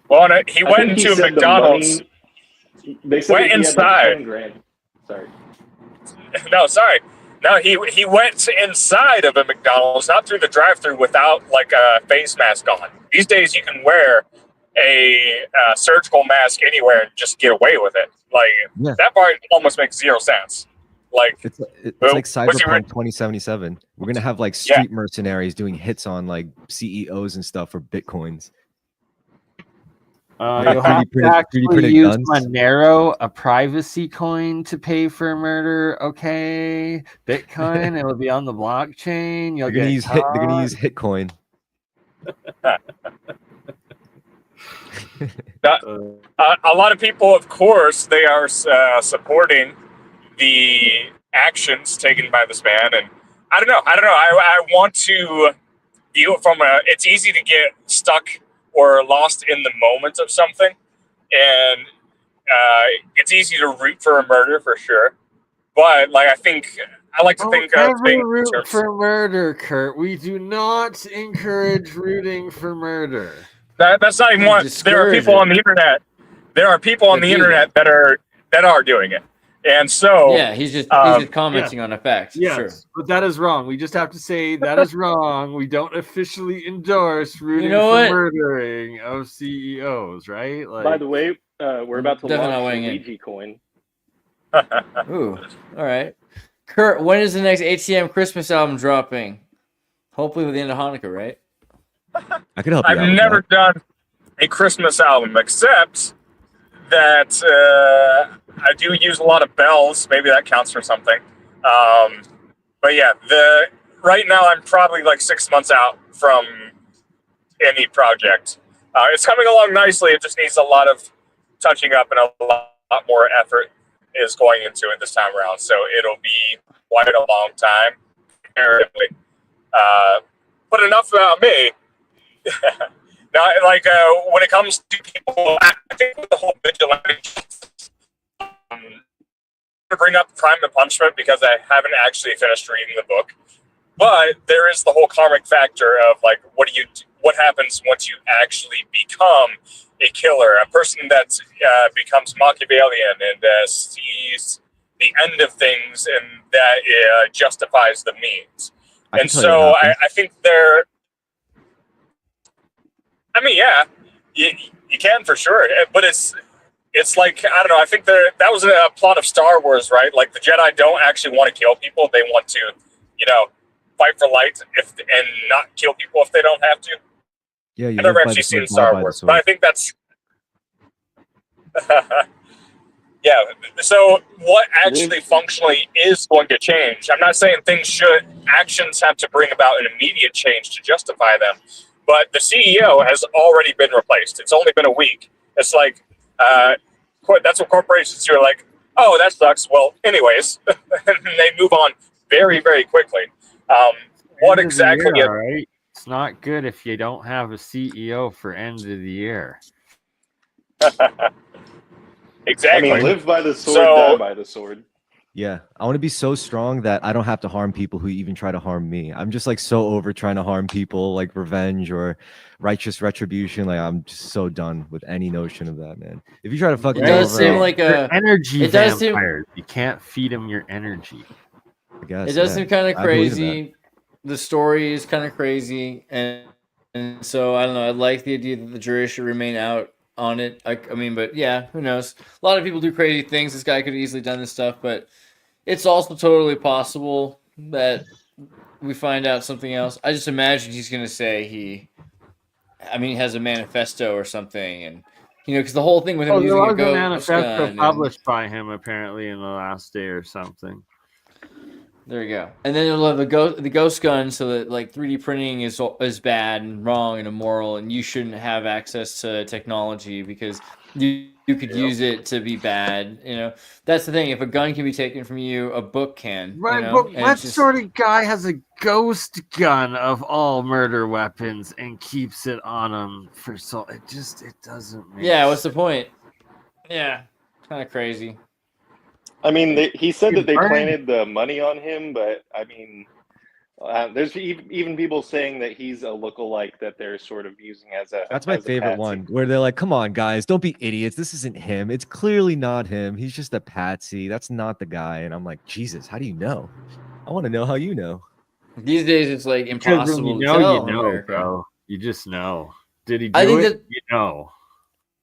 Well, he went into a McDonald's. They said went inside. Sorry. No, sorry. No, he went inside of a McDonald's, not through the drive-thru, without like a face mask on. These days, you can wear a surgical mask anywhere and just get away with it. Like that part almost makes zero sense. Like it's like Cyberpunk 2077. We're gonna have like street mercenaries doing hits on like CEOs and stuff for bitcoins. You'll have to actually use Monero, a privacy coin, to pay for murder. Okay, Bitcoin, it will be on the blockchain. They're gonna use Hitcoin. A lot of people, of course, they are supporting the actions taken by this man, and I don't know. I want to view it from it's easy to get stuck or lost in the moment of something, and it's easy to root for a murder for sure. But like, I like to think of things. Root for murder, Kurt. We do not encourage rooting for murder. That's not even You what. There are people on the internet. There are people on the internet that are doing it, and so yeah, he's just commenting on a fact. Yes, sure. But that is wrong. We just have to say that is wrong. We don't officially endorse rooting for murdering of CEOs, right? Like, by the way, we're about to Definitely not launch weighing in. Ouija coin. Ooh, all right. Kurt, when is the next ATM Christmas album dropping? Hopefully with the end of Hanukkah, right? I could help you out I've with never that. done a Christmas album, except that I do use a lot of bells. Maybe that counts for something. But yeah, right now I'm probably like 6 months out from any project. It's coming along nicely. It just needs a lot of touching up, and a lot more effort is going into it this time around. So it'll be quite a long time, comparatively. But enough about me. Now, like when it comes to people, I think with the whole vigilante, to bring up Crime and Punishment because I haven't actually finished reading the book. But there is the whole karmic factor of like, what happens once you actually become a killer, a person that becomes Machiavellian and sees the end of things, and that justifies the means. And so I think there. I mean, yeah, you can for sure, but it's like, I don't know. I think that was a plot of Star Wars, right? Like the Jedi don't actually want to kill people; they want to, fight for light and not kill people if they don't have to. Yeah, I've never actually seen Star Wars, but I think that's. Yeah. So, what actually functionally is going to change? I'm not saying actions have to bring about an immediate change to justify them. But the CEO has already been replaced. It's only been a week. It's like, that's what corporations do. Like, oh, that sucks. Well, anyways, and they move on very, very quickly. What exactly? All right. It's not good if you don't have a CEO for end of the year. Exactly. I mean, live by the sword, die by the sword. Yeah, I want to be so strong that I don't have to harm people who even try to harm me. I'm just like so over trying to harm people, like revenge or righteous retribution. Like I'm just so done with any notion of that, man. If you try to fuck me does over, seem like They're energy it does vampires. You can't feed them your energy. I guess it does seem kind of I believe in crazy. The story is kind of crazy, and so I don't know. I like the idea that the jury should remain out on it. I mean, but yeah, who knows? A lot of people do crazy things. This guy could have easily done this stuff, but it's also totally possible that we find out something else. I just imagine he's going to say he has a manifesto or something, and because the whole thing with him using a manifesto published by him apparently in the last day or something. There you go. And then you'll have the ghost gun, so that like 3D printing is bad and wrong and immoral, and you shouldn't have access to technology because you could use it to be bad. That's the thing. If a gun can be taken from you, a book can. Right, but what sort of guy has a ghost gun of all murder weapons and keeps it on him for so? It doesn't make sense. What's the point? Yeah, kind of crazy. I mean, he said that they planted the money on him, but I mean, there's even people saying that he's a lookalike that they're sort of using as a. That's my favorite one, where they're like, "Come on, guys, don't be idiots. This isn't him. It's clearly not him. He's just a patsy. That's not the guy." And I'm like, Jesus, how do you know? I want to know how you know. These days, it's like impossible to tell. Bro. You just know. Did he do it?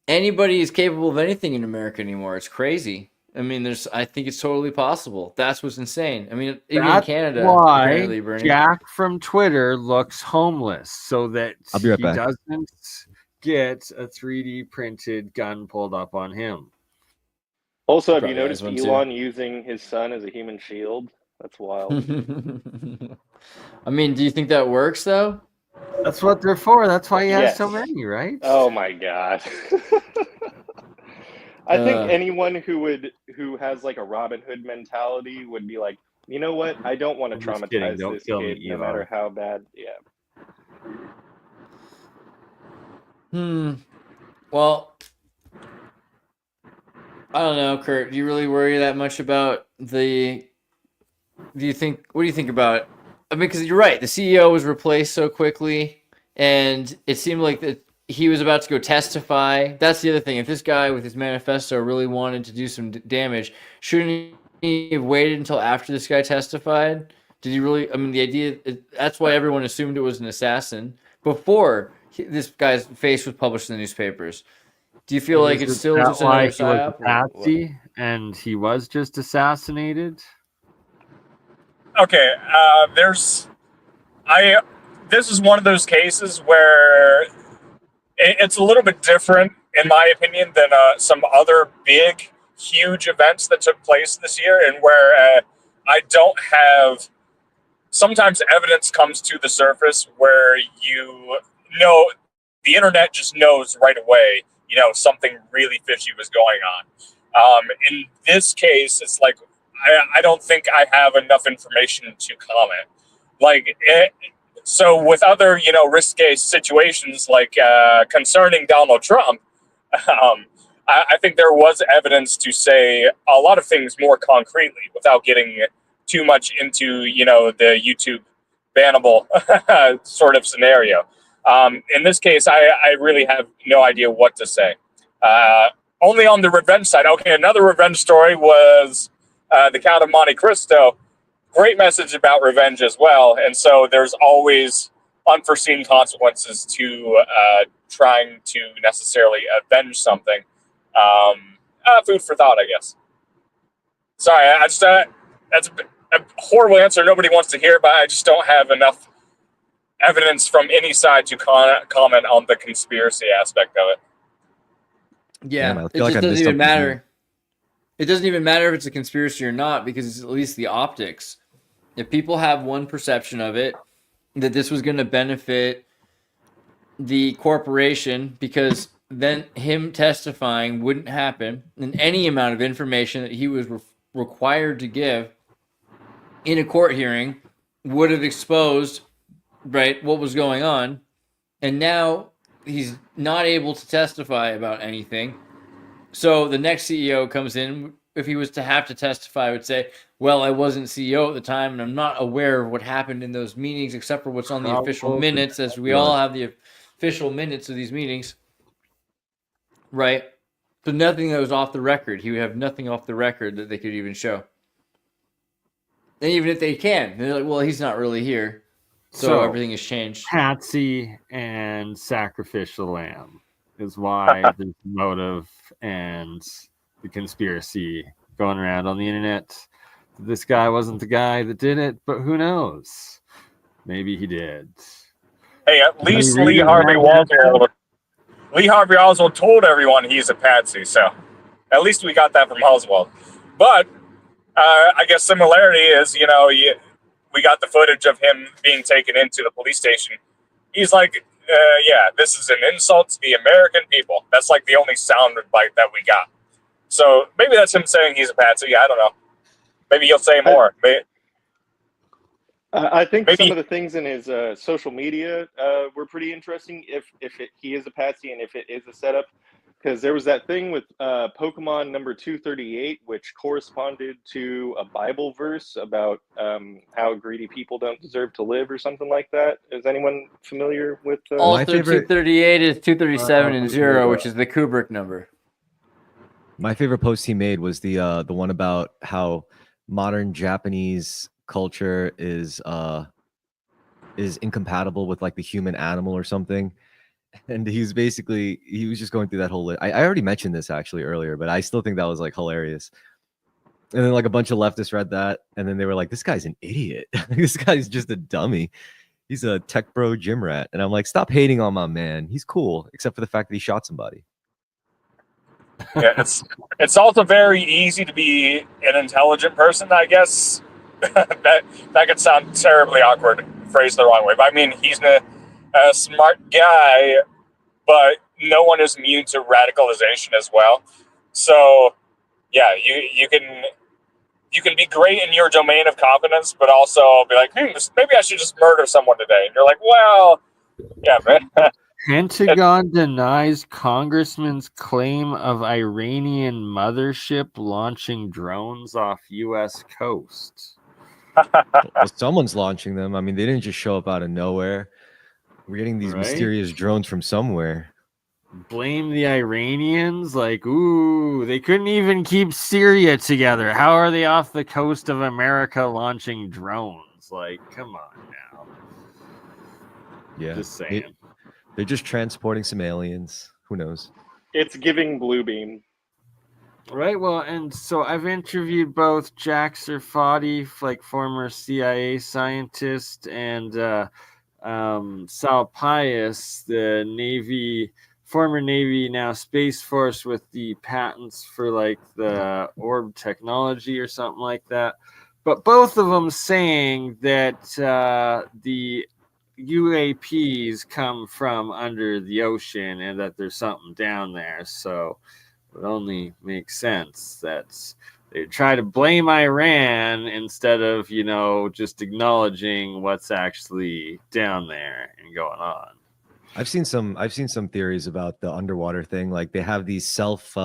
Anybody is capable of anything in America anymore. It's crazy. I mean, I think it's totally possible. That's what's insane. I mean, even in Canada, why Bernie. Jack from Twitter looks homeless, so that I'll be right back. Doesn't get a 3D printed gun pulled up on him. Also, have you noticed Elon using his son as a human shield? That's wild. I mean, do you think that works, though? That's what they're for. That's why he has so many, right? Oh, my God. I think anyone who has like a Robin Hood mentality would be like, you know what? I don't want to traumatize this kid, no matter how bad. Yeah. Well, I don't know, Kurt. Do you really worry that much about the? What do you think about it? I mean, because you're right. The CEO was replaced so quickly, and it seemed like that he was about to go testify. That's the other thing. If this guy with his manifesto really wanted to do some damage, shouldn't he have waited until after this guy testified? Did he really? I mean, the idea that's why everyone assumed it was an assassin before this guy's face was published in the newspapers. Do you feel like it's still just another psyop? Patsy and he was just assassinated? Okay, this is one of those cases where it's a little bit different, in my opinion, than some other big, huge events that took place this year, and where I don't have. Sometimes evidence comes to the surface where the internet just knows right away, something really fishy was going on. In this case, it's like I don't think I have enough information to comment. So with other, risque situations like concerning Donald Trump, I think there was evidence to say a lot of things more concretely without getting too much into, the YouTube bannable sort of scenario. In this case, I really have no idea what to say. Only on the revenge side. Okay, another revenge story was the Count of Monte Cristo. Great message about revenge as well. And so there's always unforeseen consequences to trying to necessarily avenge something. Food for thought, I guess. Sorry, that's a horrible answer nobody wants to hear, but I just don't have enough evidence from any side to comment on the conspiracy aspect of it. Yeah, it just doesn't even matter. It doesn't even matter if it's a conspiracy or not, because it's at least the optics. If people have one perception of it, that this was going to benefit the corporation, because then him testifying wouldn't happen, and any amount of information that he was required to give in a court hearing would have exposed, right, what was going on. And now he's not able to testify about anything. So the next CEO comes in, if he was to have to testify, would say, well, I wasn't CEO at the time, and I'm not aware of what happened in those meetings except for what's on the official minutes, as we all have the official minutes of these meetings, right? So nothing that was off the record. He would have nothing off the record that they could even show. And even if they can, they're like, well, he's not really here. So everything has changed. Patsy and sacrificial lamb is why there's motive and the conspiracy going around on the internet. This guy wasn't the guy that did it, but who knows? Maybe he did. Hey, at least Lee Harvey Oswald told everyone he's a patsy, so at least we got that from Oswald. But I guess similarity is, we got the footage of him being taken into the police station. He's like, yeah, this is an insult to the American people. That's like the only sound bite that we got. So maybe that's him saying he's a patsy. I don't know. Maybe he'll say more. I think some of the things in his social media were pretty interesting. If he is a patsy and if it is a setup, because there was that thing with Pokemon number 238, which corresponded to a Bible verse about how greedy people don't deserve to live, or something like that. Is anyone familiar with? Also, 238 is 237 and 0, which is the Kubrick number. My favorite post he made was the one about how modern Japanese culture is incompatible with like the human animal or something. And he was just going through that whole list. I already mentioned this actually earlier, but I still think that was like hilarious. And then like a bunch of leftists read that, and then they were like, this guy's an idiot. This guy's just a dummy. He's a tech bro gym rat. And I'm like, stop hating on my man. He's cool, except for the fact that he shot somebody. Yeah, it's also very easy to be an intelligent person, I guess. that could sound terribly awkward, phrased the wrong way. But I mean, he's a smart guy, but no one is immune to radicalization as well. So, yeah, you can be great in your domain of competence, but also be like, maybe I should just murder someone today. And you're like, well, yeah, man. Pentagon denies congressman's claim of Iranian mothership launching drones off U.S. coast. Well, someone's launching them. I mean, they didn't just show up out of nowhere. We're getting these Right? mysterious drones from somewhere. Blame the Iranians? Like, ooh, they couldn't even keep Syria together. How are they off the coast of America launching drones? Like, come on now. Yeah, Just saying. they're just transporting some aliens. Who knows? It's giving Bluebeam. Right. Well, and so I've interviewed both Jack Serfati, like former CIA scientist, and Sal Pius, the former Navy, now Space Force, with the patents for like the orb technology or something like that. But both of them saying that the UAPs come from under the ocean and that there's something down there. So it would only make sense that they try to blame Iran instead of, just acknowledging what's actually down there and going on. I've seen some theories about the underwater thing. Like they have these self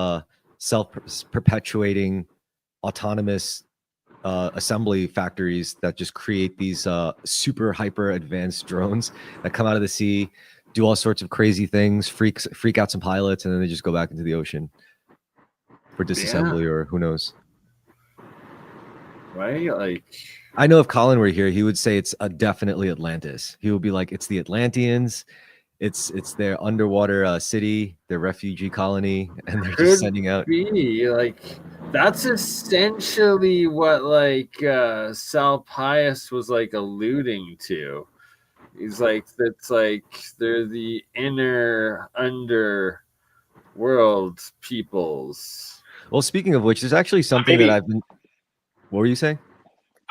perpetuating autonomous assembly factories that just create these super hyper advanced drones that come out of the sea, do all sorts of crazy things, freak out some pilots, and then they just go back into the ocean for disassembly or who knows. Right? Like, I know if Colin were here, he would say it's definitely Atlantis. He would be like, it's the Atlanteans. It's their underwater city, their refugee colony, and they're just sending out. Be like, that's essentially what Sal Pius was like alluding to. He's like, that's like they're the inner underworld peoples. Well, speaking of which, there's actually something that I've been. What were you saying?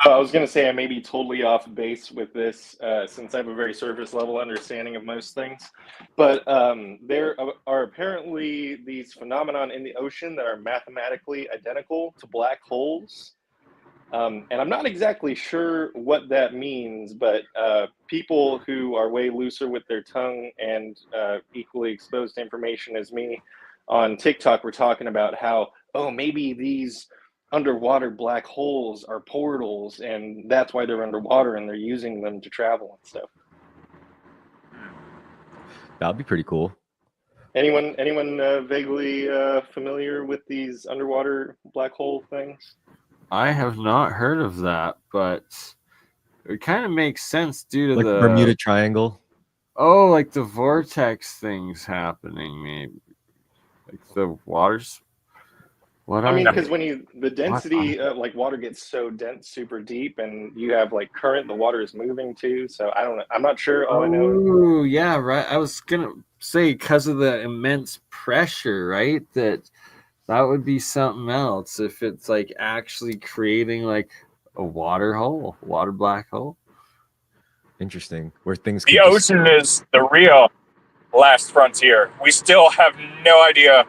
I was going to say I may be totally off base with this since I have a very surface level understanding of most things. But there are apparently these phenomenon in the ocean that are mathematically identical to black holes. And I'm not exactly sure what that means, but people who are way looser with their tongue and equally exposed to information as me on TikTok were talking about how, maybe these underwater black holes are portals and that's why they're underwater and they're using them to travel and stuff. That would be pretty cool. Anyone vaguely familiar with these underwater black hole things? I have not heard of that, but it kind of makes sense due to like the Bermuda Triangle. Oh, like the vortex things happening, maybe like the waters. Because when the density like water gets so dense, super deep, and you have like current, the water is moving too. So I don't know. I'm not sure. All I know. Oh, yeah, right. I was gonna say because of the immense pressure, right? That would be something else if it's like actually creating like a water black hole. Interesting. Where things. The ocean is the real last frontier. We still have no idea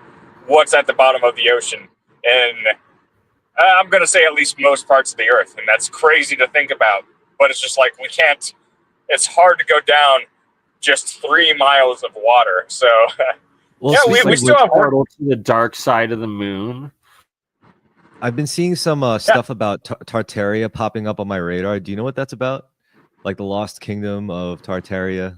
what's at the bottom of the ocean. And I'm going to say at least most parts of the earth. And that's crazy to think about. But it's just like we can't, it's hard to go down just 3 miles of water. So, well, yeah, we still have portal to the dark side of the moon. I've been seeing some stuff about Tartaria popping up on my radar. Do you know what that's about? Like the Lost Kingdom of Tartaria?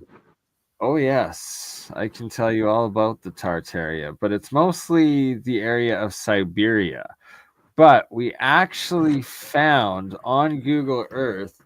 Oh, yes. I can tell you all about the Tartaria, but it's mostly the area of Siberia. But we actually found on Google Earth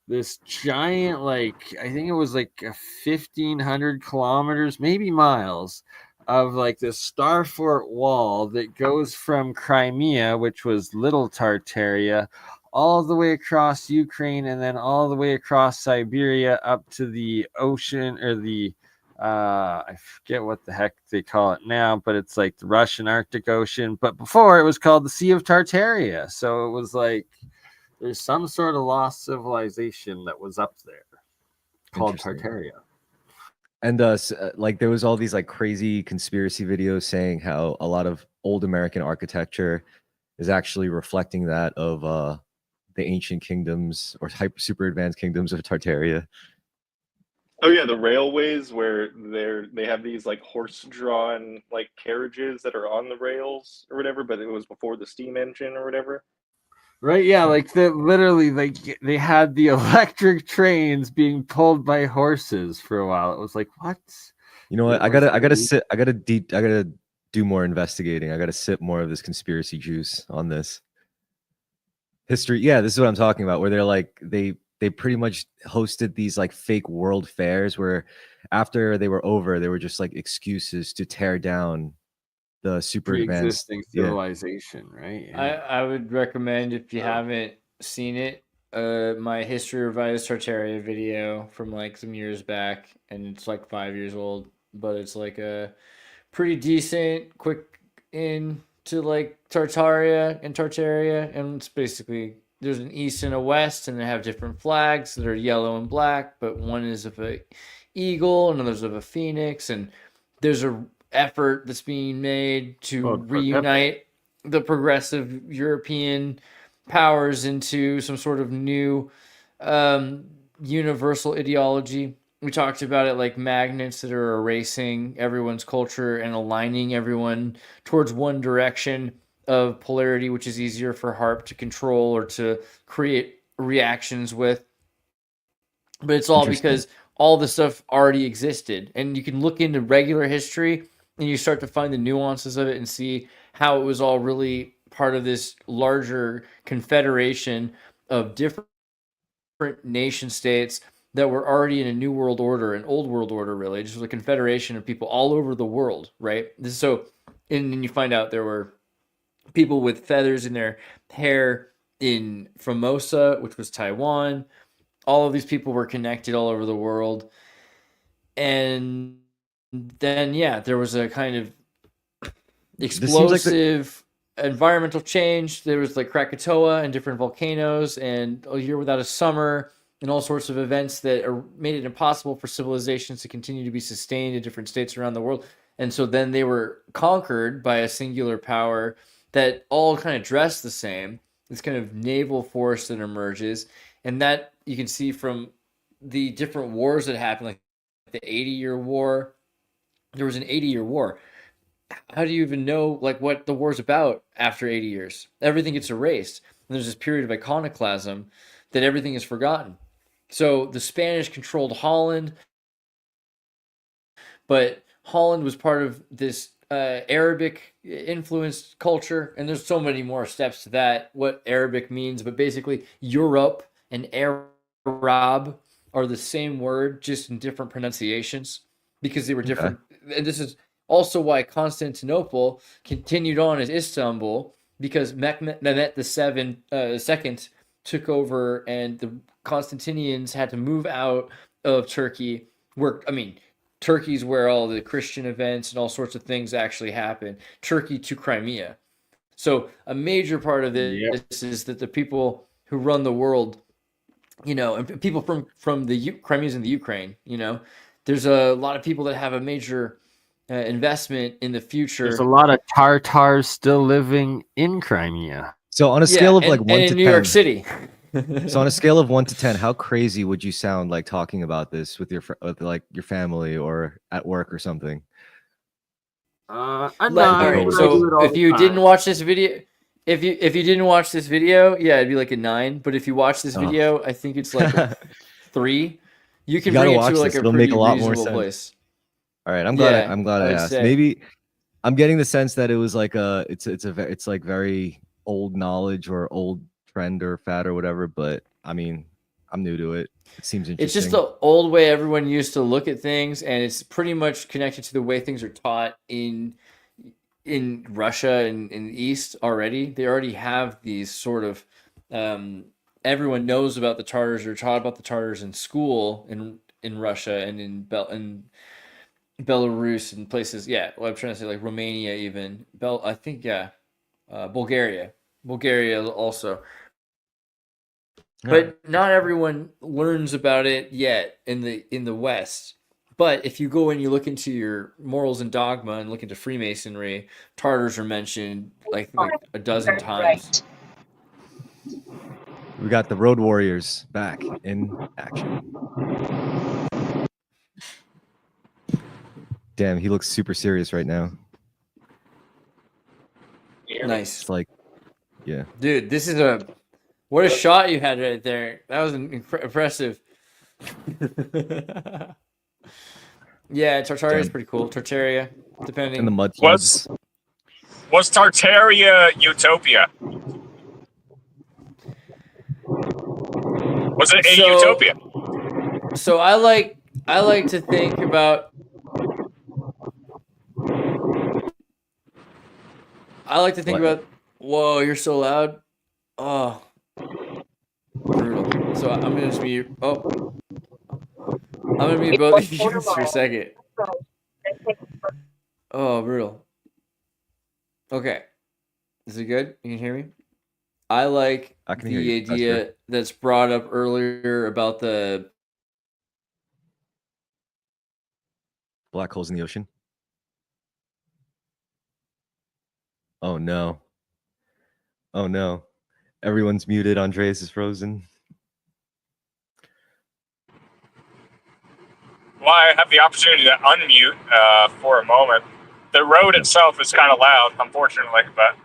this giant, I think it was like 1,500 kilometers, maybe miles, of like this starfort wall that goes from Crimea, which was Little Tartaria, all the way across Ukraine and then all the way across Siberia up to the ocean, or the I forget what the heck they call it now, but it's like the Russian Arctic Ocean. But before it was called the Sea of Tartaria. So it was like there's some sort of lost civilization that was up there called Tartaria. And like there was all these like crazy conspiracy videos saying how a lot of old American architecture is actually reflecting that of the ancient kingdoms or super advanced kingdoms of Tartaria. Oh yeah, the railways where they have these like horse-drawn like carriages that are on the rails or whatever, but it was before the steam engine or whatever. Right, yeah, like literally, like they had the electric trains being pulled by horses for a while. It was like, what? You know what? I gotta do more investigating. I gotta sip more of this conspiracy juice on this history. Yeah, this is what I'm talking about. Where they're like they pretty much hosted these like fake world fairs where after they were over, they were just like excuses to tear down the super advanced Pre-existing civilization, right? Yeah. I would recommend, if you haven't seen it, my History Revised Tartaria video from like some years back, and it's like 5 years old, but it's like a pretty decent, quick into like Tartaria, and it's basically there's an east and a west, and they have different flags that are yellow and black, but one is of a eagle, and another's of a phoenix, and there's a effort that's being made to reunite the progressive European powers into some sort of new universal ideology. We talked about it like magnets that are erasing everyone's culture and aligning everyone towards one direction of polarity, which is easier for HARP to control or to create reactions with. But it's all because all the stuff already existed. And you can look into regular history and you start to find the nuances of it and see how it was all really part of this larger confederation of different nation states that were already in a new world order, an old world order, really. Just a confederation of people all over the world, right? And then you find out there were people with feathers in their hair in Formosa, which was Taiwan. All of these people were connected all over the world. And then, yeah, there was a kind of explosive environmental change. There was like Krakatoa and different volcanoes and a year without a summer and all sorts of events that made it impossible for civilizations to continue to be sustained in different states around the world. And so then they were conquered by a singular power that all kind of dressed the same. This kind of naval force that emerges. And that you can see from the different wars that happened, like the 80-year war. There was an 80-year war. How do you even know like what the war's about after 80 years? Everything gets erased. And there's this period of iconoclasm that everything is forgotten. So the Spanish controlled Holland, but Holland was part of this Arabic influenced culture, and there's so many more steps to that, what Arabic means, but basically Europe and Arab are the same word, just in different pronunciations, because they were different. Okay. And this is also why Constantinople continued on as Istanbul, because Mehmet II took over, and the Constantinians had to move out of Turkey, Turkey's where all the Christian events and all sorts of things actually happen. Turkey to Crimea. So a major part of this is that the people who run the world, and people from the Crimea's in the Ukraine, there's a lot of people that have a major investment in the future. There's a lot of Tartars still living in Crimea. So on a scale of like 1 to 10, in New York City. So on a scale of 1 to 10, how crazy would you sound like talking about this with your family or at work or something? So if you didn't watch this video, if you didn't watch this video, yeah, it'd be like a 9. But if you watch this video, I think it's like a 3. You can bring it to like a pretty reasonable place. All right, I'm glad I asked. Maybe I'm getting the sense that it was like it's like very old knowledge or old trend or fad or whatever, but I mean, I'm new to it. It seems interesting. It's just the old way everyone used to look at things, and it's pretty much connected to the way things are taught in Russia and in the East already. They already have these sort of everyone knows about the Tartars or taught about the Tartars in school in Russia and in Belarus and places. Yeah, well, I'm trying to say like Romania even. Bulgaria also. But not everyone learns about it yet in the West. But if you go and you look into your morals and dogma and look into Freemasonry, Tartars are mentioned like a dozen times. We got the Road Warriors back in action. Damn, he looks super serious right now. Nice. It's like, yeah. Dude, this is what a shot you had right there. That was impressive. Yeah, Tartaria is pretty cool. Tartaria, depending. And the mud floods. Was Tartaria Utopia? Was it a utopia? So I like to think about. Whoa, you're so loud. Oh, brutal. So I'm gonna just mute. Oh, I'm gonna mute both of you guys for a second. Oh, brutal. Okay, is it good? You can hear me? I like the idea that's brought up earlier about the black holes in the ocean. Oh no. Oh no. Everyone's muted. Andreas is frozen. Well, I have the opportunity to unmute for a moment. The road itself is kind of loud, unfortunately, but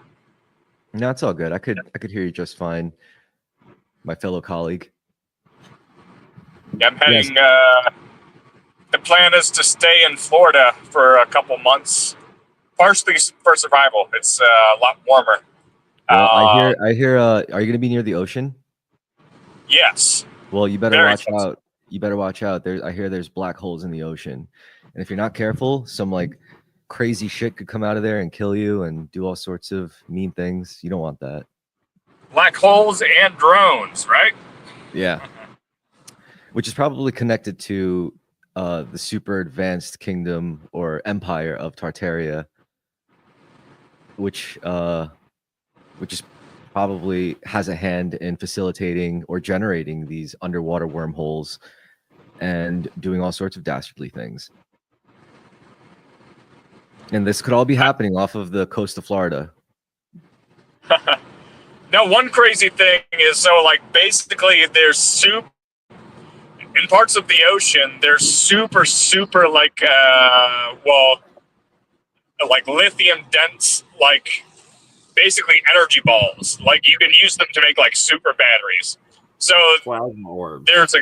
no, it's all good. I could hear you just fine, my fellow colleague. Yeah, I'm heading. Yes. The plan is to stay in Florida for a couple months, partially for survival. It's a lot warmer. Well, I hear. Are you going to be near the ocean? Yes. Well, you better watch out. You better watch out. I hear there's black holes in the ocean, and if you're not careful, some like crazy shit could come out of there and kill you and do all sorts of mean things. You don't want that. Black holes and drones, right? Yeah. Which is probably connected to the super advanced kingdom or empire of Tartaria, which is probably has a hand in facilitating or generating these underwater wormholes and doing all sorts of dastardly things. And this could all be happening off of the coast of Florida. Now, one crazy thing is, so like basically there's in parts of the ocean, there's super like like lithium dense, like basically energy balls. Like you can use them to make like super batteries. So there's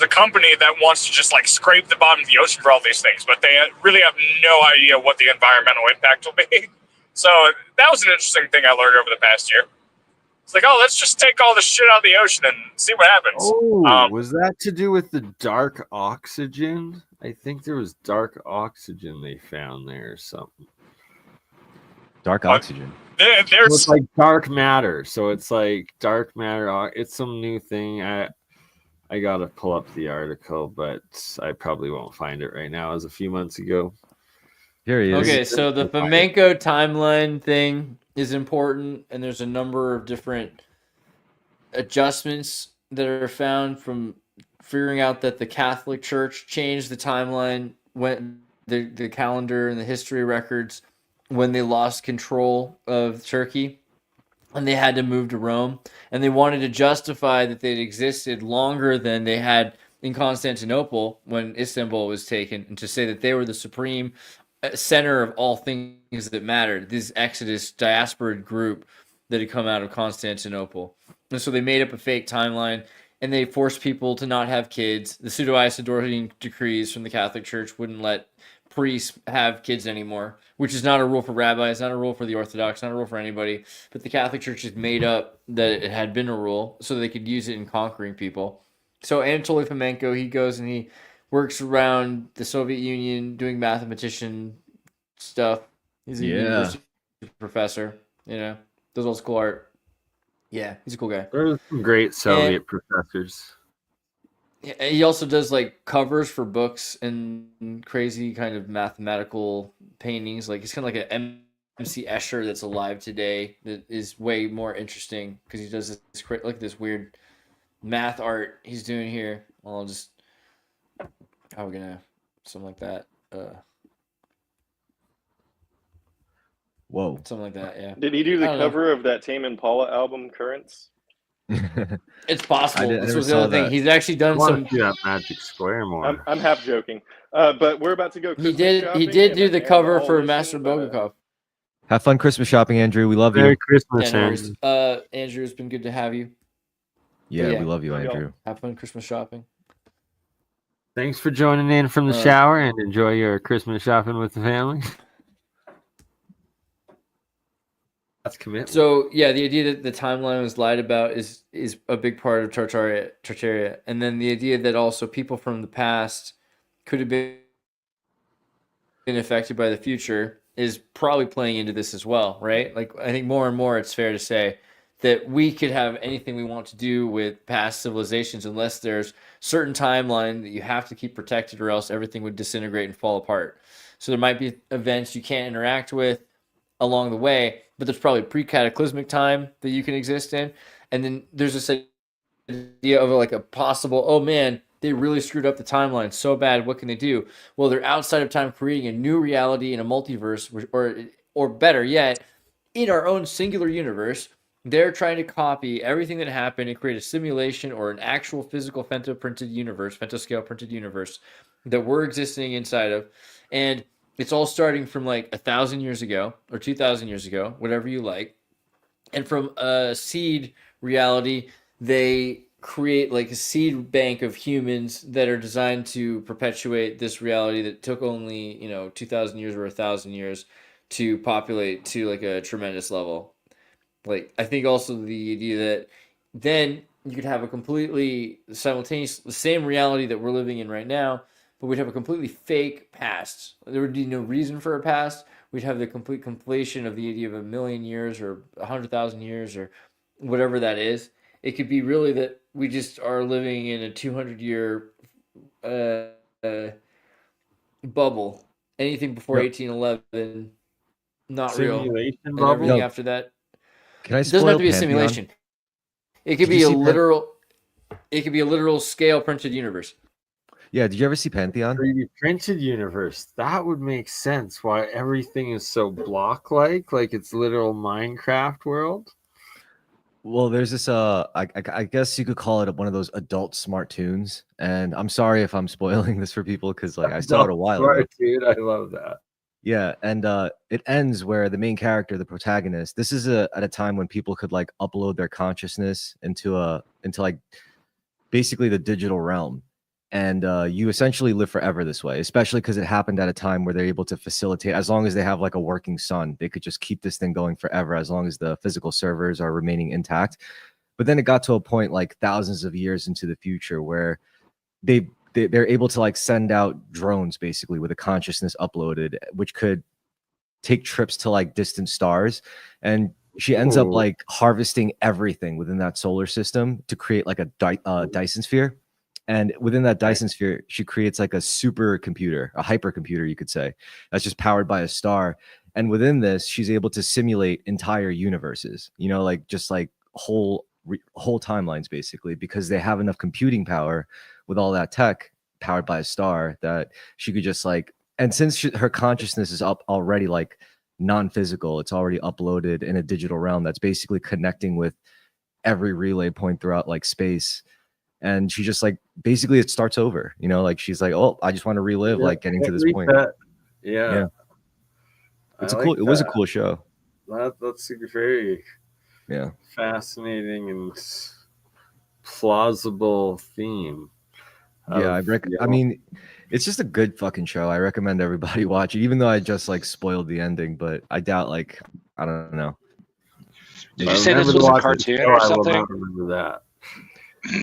a company that wants to just like scrape the bottom of the ocean for all these things, but they really have no idea what the environmental impact will be. So that was an interesting thing I learned over the past year. It's like, oh, let's just take all the shit out of the ocean and see what happens. Oh, was that to do with the dark oxygen? I think there was dark oxygen they found there or something. Dark oxygen? It's like dark matter. So it's like dark matter. It's some new thing. I gotta pull up the article, but I probably won't find it right now. It was a few months ago. Here he is. Okay, so the flamenco timeline thing is important, and there's a number of different adjustments that are found from figuring out that the Catholic Church changed the timeline when the calendar and the history records when they lost control of Turkey and they had to move to Rome, and they wanted to justify that they'd existed longer than they had in Constantinople when Istanbul was taken, and to say that they were the supreme center of all things that mattered, this Exodus diaspora group that had come out of Constantinople. And so they made up a fake timeline, and they forced people to not have kids. The pseudo-Isidorian decrees from the Catholic Church wouldn't let priests have kids anymore, which is not a rule for rabbis, not a rule for the Orthodox, not a rule for anybody. But the Catholic Church has made up that it had been a rule so they could use it in conquering people. So Anatoly Fomenko, he goes and he works around the Soviet Union doing mathematician stuff. He's a university professor, does old school art. Yeah, he's a cool guy. There's some great Soviet professors. He also does like covers for books and crazy kind of mathematical paintings. Like he's kind of like an MC Escher that's alive today that is way more interesting because he does this look at this weird math art he's doing here. Well, I'll just how are we gonna something like that? Whoa, something like that. Yeah. Did he do the cover of that Tame Impala album, Currents? It's possible. I This never was the saw other thing. that. He's actually I done want some. to see that Magic Square more. I'm half joking, but we're about to go. He Christmas did. He shopping did and- do the and cover all for listen, Master but, Bogakov. Have fun Christmas shopping, Andrew. We love Merry you. Christmas, Yeah, no worries. Andrew. Andrew, it's been good to have you. Yeah, yeah. we love you, Love y'all. Andrew. Have fun Christmas shopping. Thanks for joining in from the shower and enjoy your Christmas shopping with the family. That's commitment. So yeah, the idea that the timeline was lied about is a big part of Tartaria, and then the idea that also people from the past could have been affected by the future is probably playing into this as well, right? Like I think more and more it's fair to say that we could have anything we want to do with past civilizations unless there's certain timeline that you have to keep protected or else everything would disintegrate and fall apart. So there might be events you can't interact with along the way, but there's probably pre-cataclysmic time that you can exist in. And then there's this idea of like a possible, oh man, they really screwed up the timeline so bad, what can they do? Well, they're outside of time creating a new reality in a multiverse, or better yet, in our own singular universe, they're trying to copy everything that happened and create a simulation or an actual physical femtoscale printed universe that we're existing inside of. And it's all starting from like 1,000 years ago or 2,000 years ago, whatever you like. And from a seed reality, they create like a seed bank of humans that are designed to perpetuate this reality that took only, 2,000 years or 1,000 years to populate to like a tremendous level. Like, I think also the idea that then you could have a completely simultaneous, the same reality that we're living in right now, but we'd have a completely fake past. There would be no reason for a past. We'd have the complete completion of the idea of 1,000,000 years or 100,000 years or whatever that is. It could be really that we just are living in a 200-year bubble. Anything before 1811, not real. Simulation And bubble. everything No. after that. Can I It doesn't spoil have to be a Pantheon? simulation. It could Did you be a see literal. It could be a literal scale printed universe. Yeah, did you ever see Pantheon? 3D printed universe. That would make sense. Why everything is so block-like, like it's literal Minecraft world. Well, there's this I guess you could call it one of those adult smart tunes. And I'm sorry if I'm spoiling this for people because like I saw it a while ago. Right, dude, I love that. Yeah, and it ends where the main character, the protagonist, this is at a time when people could like upload their consciousness into like basically the digital realm. And you essentially live forever this way, especially because it happened at a time where they're able to facilitate, as long as they have like a working sun, they could just keep this thing going forever as long as the physical servers are remaining intact. But then it got to a point like thousands of years into the future where they're able to like send out drones basically with a consciousness uploaded, which could take trips to like distant stars. And she ends up like harvesting everything within that solar system to create like a Dyson sphere. And within that Dyson sphere, she creates like a supercomputer, a hypercomputer, you could say, that's just powered by a star. And within this, she's able to simulate entire universes, like just like whole timelines basically, because they have enough computing power with all that tech powered by a star that she could just like, and since her consciousness is up already like non-physical, it's already uploaded in a digital realm that's basically connecting with every relay point throughout like space. And she just like basically it starts over, like she's like, oh, I just want to relive like getting to this point. Yeah. It was a cool show. That's a very fascinating and plausible theme. I mean, it's just a good fucking show. I recommend everybody watch it, even though I just like spoiled the ending, but I doubt like, I don't know. Did you say this was a cartoon or something? I remember that.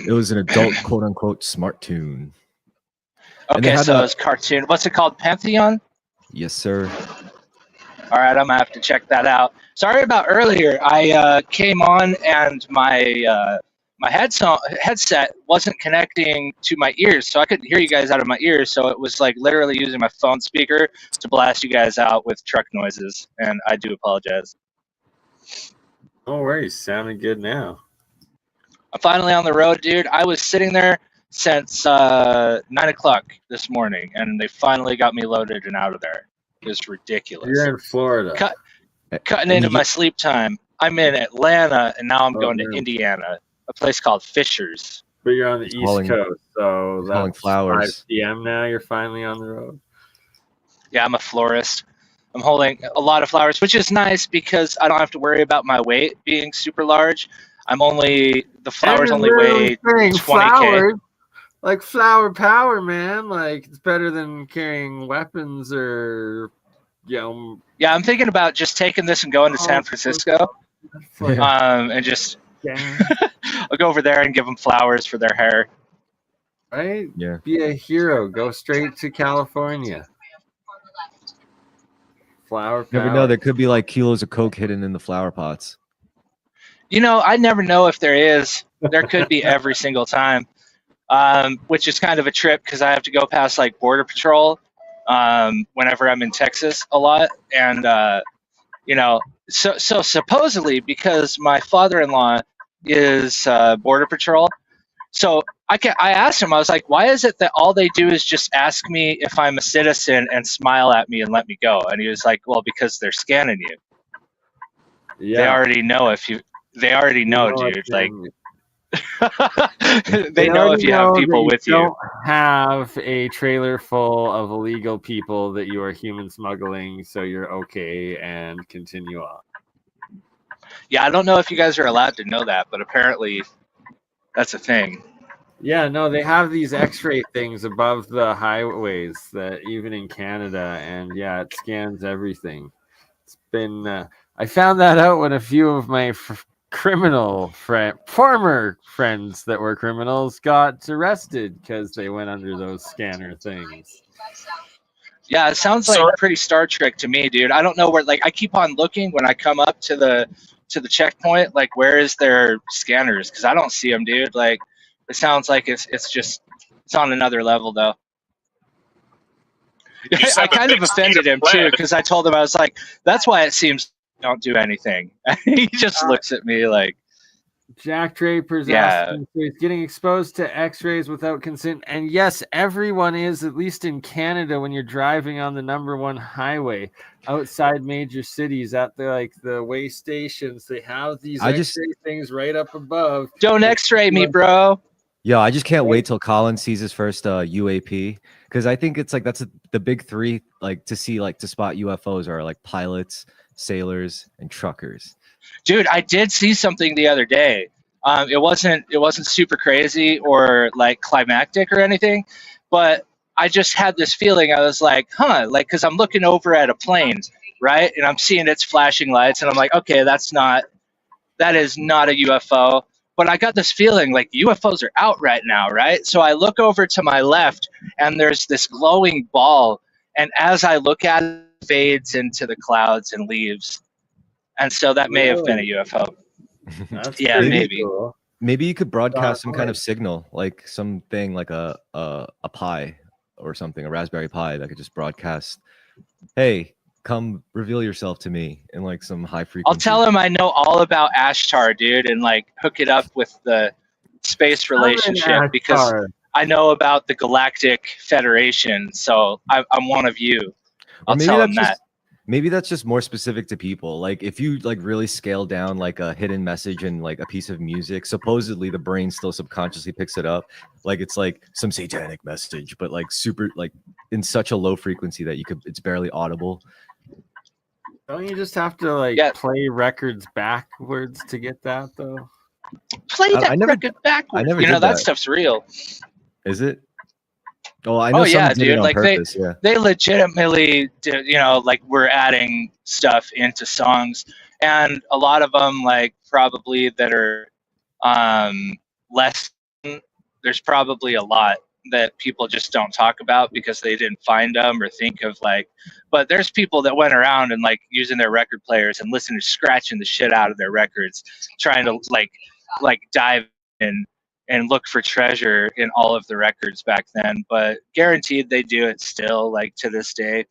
It was an adult, quote unquote, smart tune. Okay, so it's cartoon. What's it called? Pantheon? Yes, sir. All right, I'm gonna have to check that out. Sorry about earlier. I came on and my my headset wasn't connecting to my ears, so I couldn't hear you guys out of my ears. So it was like literally using my phone speaker to blast you guys out with truck noises, and I do apologize. No worries, sounding good now. I'm finally on the road, dude. I was sitting there since 9 o'clock this morning, and they finally got me loaded and out of there. It was ridiculous. You're in Florida. Cutting into my sleep time. I'm in Atlanta, and now I'm going to Indiana. a place called Fisher's. But you're on the East hauling- Coast, so hauling that's flowers. 5 p.m. now. You're finally on the road. Yeah, I'm a florist. I'm holding a lot of flowers, which is nice because I don't have to worry about my weight being super large. The flowers only weigh 20K. Flowers, like flower power, man. Like it's better than carrying weapons or, you know. Yeah, I'm thinking about just taking this and going to San Francisco, and just I'll go over there and give them flowers for their hair. Right? Yeah. Be a hero. Go straight to California. Flower power. Never know. There could be like kilos of coke hidden in the flower pots. You know, I never know if there is. There could be every single time, which is kind of a trip because I have to go past like Border Patrol whenever I'm in Texas a lot. And, you know, so supposedly because my father-in-law is Border Patrol, so I asked him, I was like, why is it that all they do is just ask me if I'm a citizen and smile at me and let me go? And he was like, well, because they're scanning you. Yeah. They already know if you. They already know, dude. Like, they know if you have people with you. Don't have a trailer full of illegal people that you are human smuggling, so you're okay and continue on. Yeah, I don't know if you guys are allowed to know that, but apparently that's a thing. Yeah, no, they have these X-ray things above the highways that even in Canada, and yeah, it scans everything. It's been I found that out when a few of my former friends that were criminals got arrested because they went under those scanner things. Yeah, it sounds like pretty Star Trek to me, dude. I don't know where. Like, I keep on looking when I come up to the checkpoint. Like, where is their scanners? Because I don't see them, dude. Like, it sounds like it's on another level though. I kind of offended him too because I told him, I was like, that's why it seems don't do anything. He just looks at me like, Jack Draper's getting exposed to X-rays without consent. And yes, everyone is, at least in Canada, when you're driving on the #1 highway outside major cities at the way stations, they have these X-ray things right up above. Don't X-ray me, bro. Yeah, I just can't wait till Colin sees his first UAP, because I think it's like the big three, like to spot UFOs are like pilots, sailors, and truckers. Dude, I did see something the other day. It wasn't super crazy or like climactic or anything, but I just had this feeling. I was like, like, because I'm looking over at a plane, right, and I'm seeing its flashing lights, and I'm like, okay, that is not a UFO. But I got this feeling like UFOs are out right now, right? So I look over to my left, and there's this glowing ball, and as I look at it, it fades into the clouds and leaves. And so that may have been a UFO. Yeah, maybe. Cool. Maybe you could broadcast some kind of signal, like something like a Pi or something, a Raspberry Pi that could just broadcast, hey, come reveal yourself to me in like some high frequency. I'll tell him I know all about Ashtar, dude, and like hook it up with the space relationship because I know about the Galactic Federation, so I'm one of you. I'll tell him that. Maybe that's just more specific to people. Like if you like really scale down like a hidden message in like a piece of music, supposedly the brain still subconsciously picks it up. Like it's like some satanic message, but like super like in such a low frequency that it's barely audible. Don't you just have to play records backwards to get that though? Play that record backwards. You know that stuff's real. Is it? Oh, I know. Oh yeah, dude. Like they legitimately do, you know, like we're adding stuff into songs, and a lot of them like probably that are less. There's probably a lot that people just don't talk about because they didn't find them or think of like. But there's people that went around and like using their record players and listening to scratching the shit out of their records, trying to like dive in and look for treasure in all of the records back then, but guaranteed they do it still, like to this day.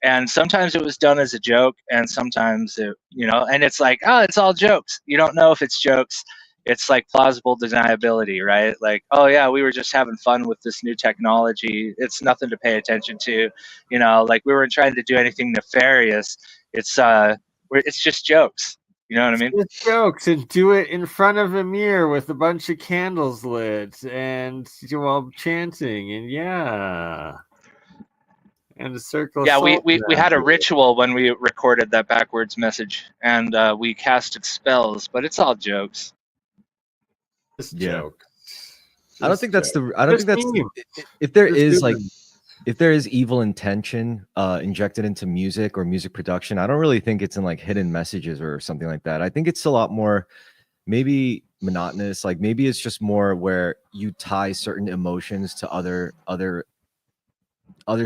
And sometimes it was done as a joke, and sometimes it, you know, and it's like, oh, it's all jokes. You don't know if it's jokes. It's like plausible deniability, right? Like, oh yeah, we were just having fun with this new technology. It's nothing to pay attention to, you know, like we weren't trying to do anything nefarious. It's just jokes. You know what I mean? Just jokes and do it in front of a mirror with a bunch of candles lit and while chanting and and a circle. Yeah, of we, salt we, we had a around it. ritual when we recorded that backwards message, and we casted spells, but it's all jokes. Just Yeah. joke. I don't think that's the. I don't think that's the, if there is like if there is evil intention injected into music or music production. I don't really think it's in like hidden messages or something like that. I think it's a lot more maybe monotonous. Like maybe it's just more where you tie certain emotions to other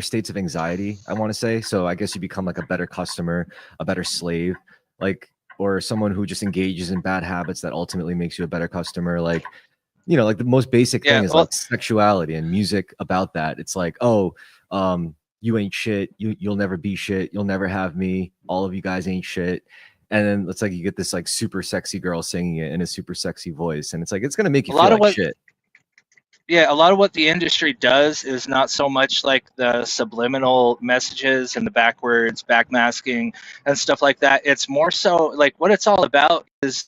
states of anxiety, I want to say. So I guess you become like a better customer, a better slave, like, or someone who just engages in bad habits that ultimately makes you a better customer. Like, you know, like the most basic thing is like sexuality and music about that. It's like, oh, you ain't shit. You'll never be shit. You'll never have me. All of you guys ain't shit. And then it's like you get this like super sexy girl singing it in a super sexy voice. And it's like, it's going to make you feel like shit. Yeah, a lot of what the industry does is not so much like the subliminal messages and the backwards backmasking and stuff like that. It's more so like what it's all about is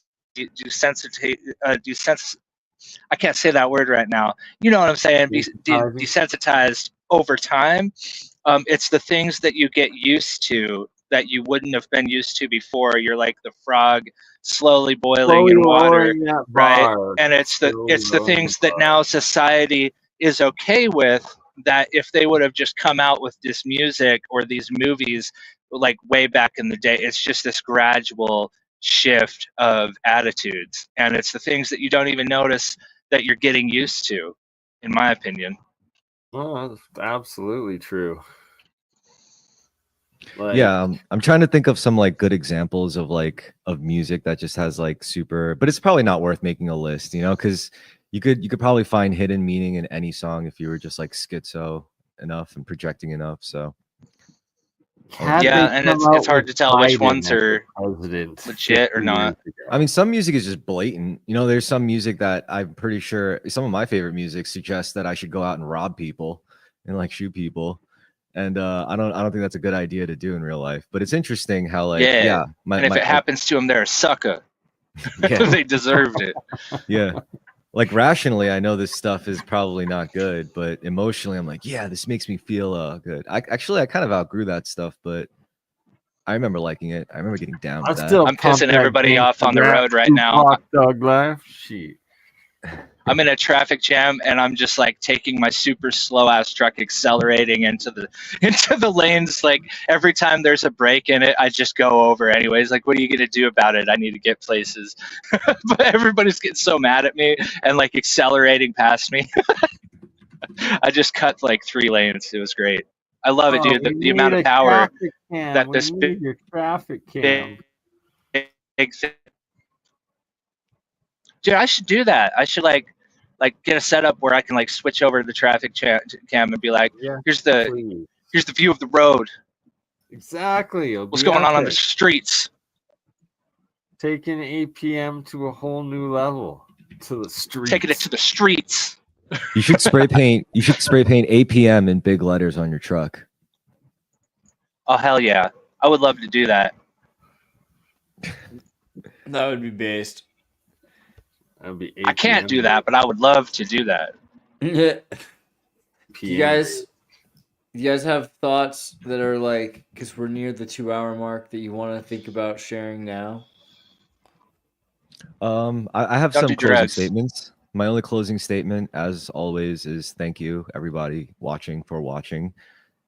I can't say that word right now. You know what I'm saying? Desensitized over time. It's the things that you get used to that you wouldn't have been used to before. You're like the frog slowly boiling in water, right? And it's the things that now society is okay with, that if they would have just come out with this music or these movies like way back in the day, it's just this gradual shift of attitudes, and it's the things that you don't even notice that you're getting used to, in my opinion. Well, that's absolutely true. Like, yeah, I'm trying to think of some like good examples of like of music that just has like super, but it's probably not worth making a list, you know, because you could probably find hidden meaning in any song if you were just like schizo enough and projecting enough. So yeah, and it's hard to tell which ones are legit or not. I mean, some music is just blatant. You know, there's some music that I'm pretty sure some of my favorite music suggests that I should go out and rob people and like shoot people. And I don't think that's a good idea to do in real life. But it's interesting how like and if it happens to them, they're a sucker. They deserved it. Yeah. Like rationally, I know this stuff is probably not good, but emotionally, I'm like, yeah, this makes me feel good. I kind of outgrew that stuff, but I remember liking it. I remember getting down with that. I'm pissing everybody off on the road right now. Dog life. Shit. I'm in a traffic jam and I'm just like taking my super slow ass truck, accelerating into the lanes. Like every time there's a break in it, I just go over anyways. Like, what are you gonna do about it? I need to get places. But everybody's getting so mad at me and like accelerating past me. I just cut like 3 lanes. It was great. I love it, dude. The amount of power that this big traffic cam. Big thing. Dude, I should do that. I should like get a setup where I can like switch over to the traffic cam and be like, here's the view of the road. Exactly. What's going on the streets? Taking APM to a whole new level. To the streets. Taking it to the streets. You should spray paint. You should spray paint APM in big letters on your truck. Oh hell yeah! I would love to do that. That would be based. I can't do that, but I would love to do that. You guys have thoughts that are like, because we're near the 2-hour mark, that you want to think about sharing now? I have some closing statements. My only closing statement, as always, is thank you, everybody for watching.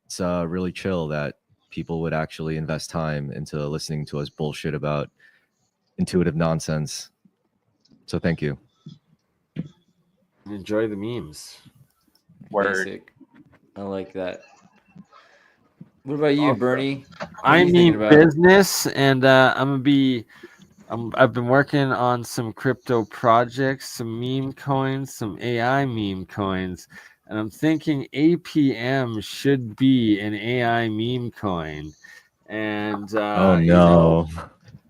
It's really chill that people would actually invest time into listening to us bullshit about intuitive nonsense. So thank you. Enjoy the memes. Word. Basic. I like that. What about you, Bernie? I mean business, and I've been working on some crypto projects, some meme coins, some AI meme coins, and I'm thinking APM should be an AI meme coin. And oh no.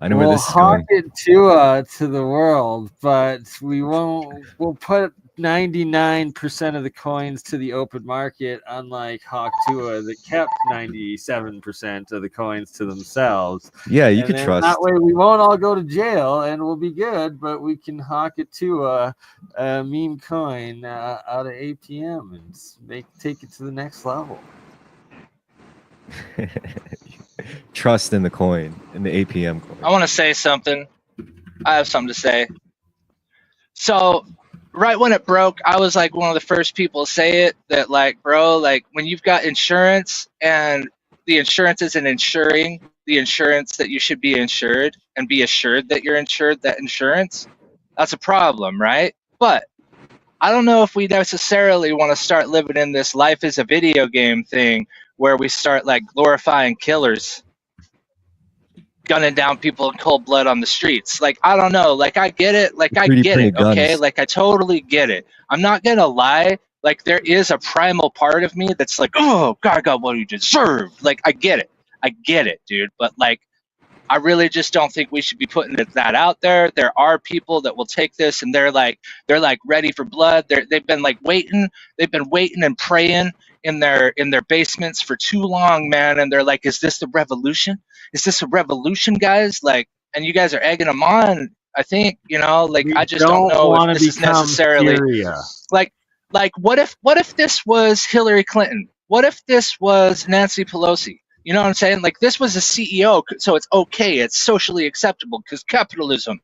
I know where this is going. We'll hawk it to the world, but we won't. We'll put 99% of the coins to the open market, unlike Hawk Tua that kept 97% of the coins to themselves. Yeah, you And could then trust. that way we won't all go to jail and we'll be good, but we can hawk it to a meme coin out of APM and take it to the next level. Trust in the coin, in the APM coin. I want to say something. I have something to say. So, right when it broke, I was like one of the first people to say it, that like, bro, like when you've got insurance and the insurance isn't insuring the insurance that you should be insured and be assured that you're insured that insurance, that's a problem, right? But I don't know if we necessarily want to start living in this life is a video game thing where we start like glorifying killers, gunning down people in cold blood on the streets. Like, I don't know. Like, I get it. Like, I 3D get printed it. Okay. guns. Like, I totally get it. I'm not going to lie. Like, there is a primal part of me that's like, oh, God, I got what you deserved. Like, I get it. I get it, dude. But, like, I really just don't think we should be putting that out there. There are people that will take this and they're like ready for blood. They've been like waiting. They've been waiting and praying in their basements for too long, man. And they're like, is this the revolution? Is this a revolution, guys? Like, and you guys are egging them on. I think, you know, like, I just don't know if this is necessarily like what if this was Hillary Clinton? What if this was Nancy Pelosi? You know what I'm saying? Like, this was a CEO, so it's okay. It's socially acceptable because capitalism.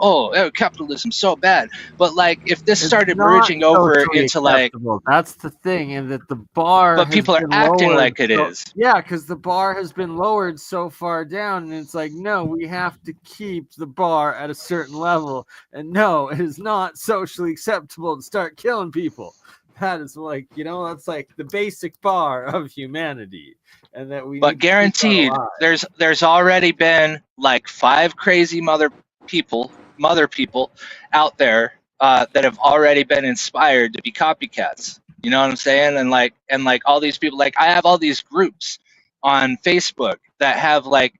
Oh, capitalism, so bad. But like, if this started merging over into like, that's the thing, and that the bar. But people are acting like it is. Yeah, because the bar has been lowered so far down, and it's like, no, we have to keep the bar at a certain level, and no, it is not socially acceptable to start killing people. That is like, you know, that's like the basic bar of humanity, and that we. But guaranteed, there's already been like 5 crazy mother people out there that have already been inspired to be copycats. You know what I'm saying? And like all these people, like I have all these groups on Facebook that have like.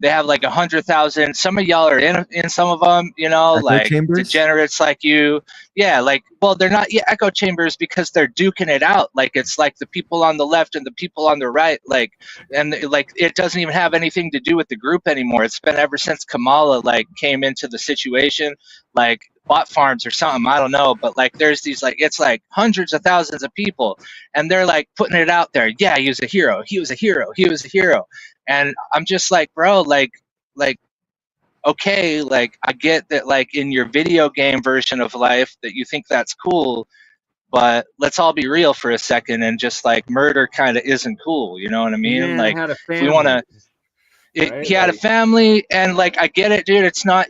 They have like 100,000. Some of y'all are in some of them, you know, echo like chambers? Degenerates like you. Yeah, like, well, they're not echo chambers because they're duking it out. Like, it's like the people on the left and the people on the right. Like, and like it doesn't even have anything to do with the group anymore. It's been ever since Kamala like came into the situation, like bot farms or something. I don't know, but like there's these like it's like hundreds of thousands of people, and they're like putting it out there. Yeah, he was a hero. He was a hero. He was a hero. And I'm just like, bro, like, okay, like I get that, like in your video game version of life, that you think that's cool, but let's all be real for a second and just like murder kind of isn't cool. You know what I mean? Man, like, if we want to, he had a family, and like I get it, dude. It's not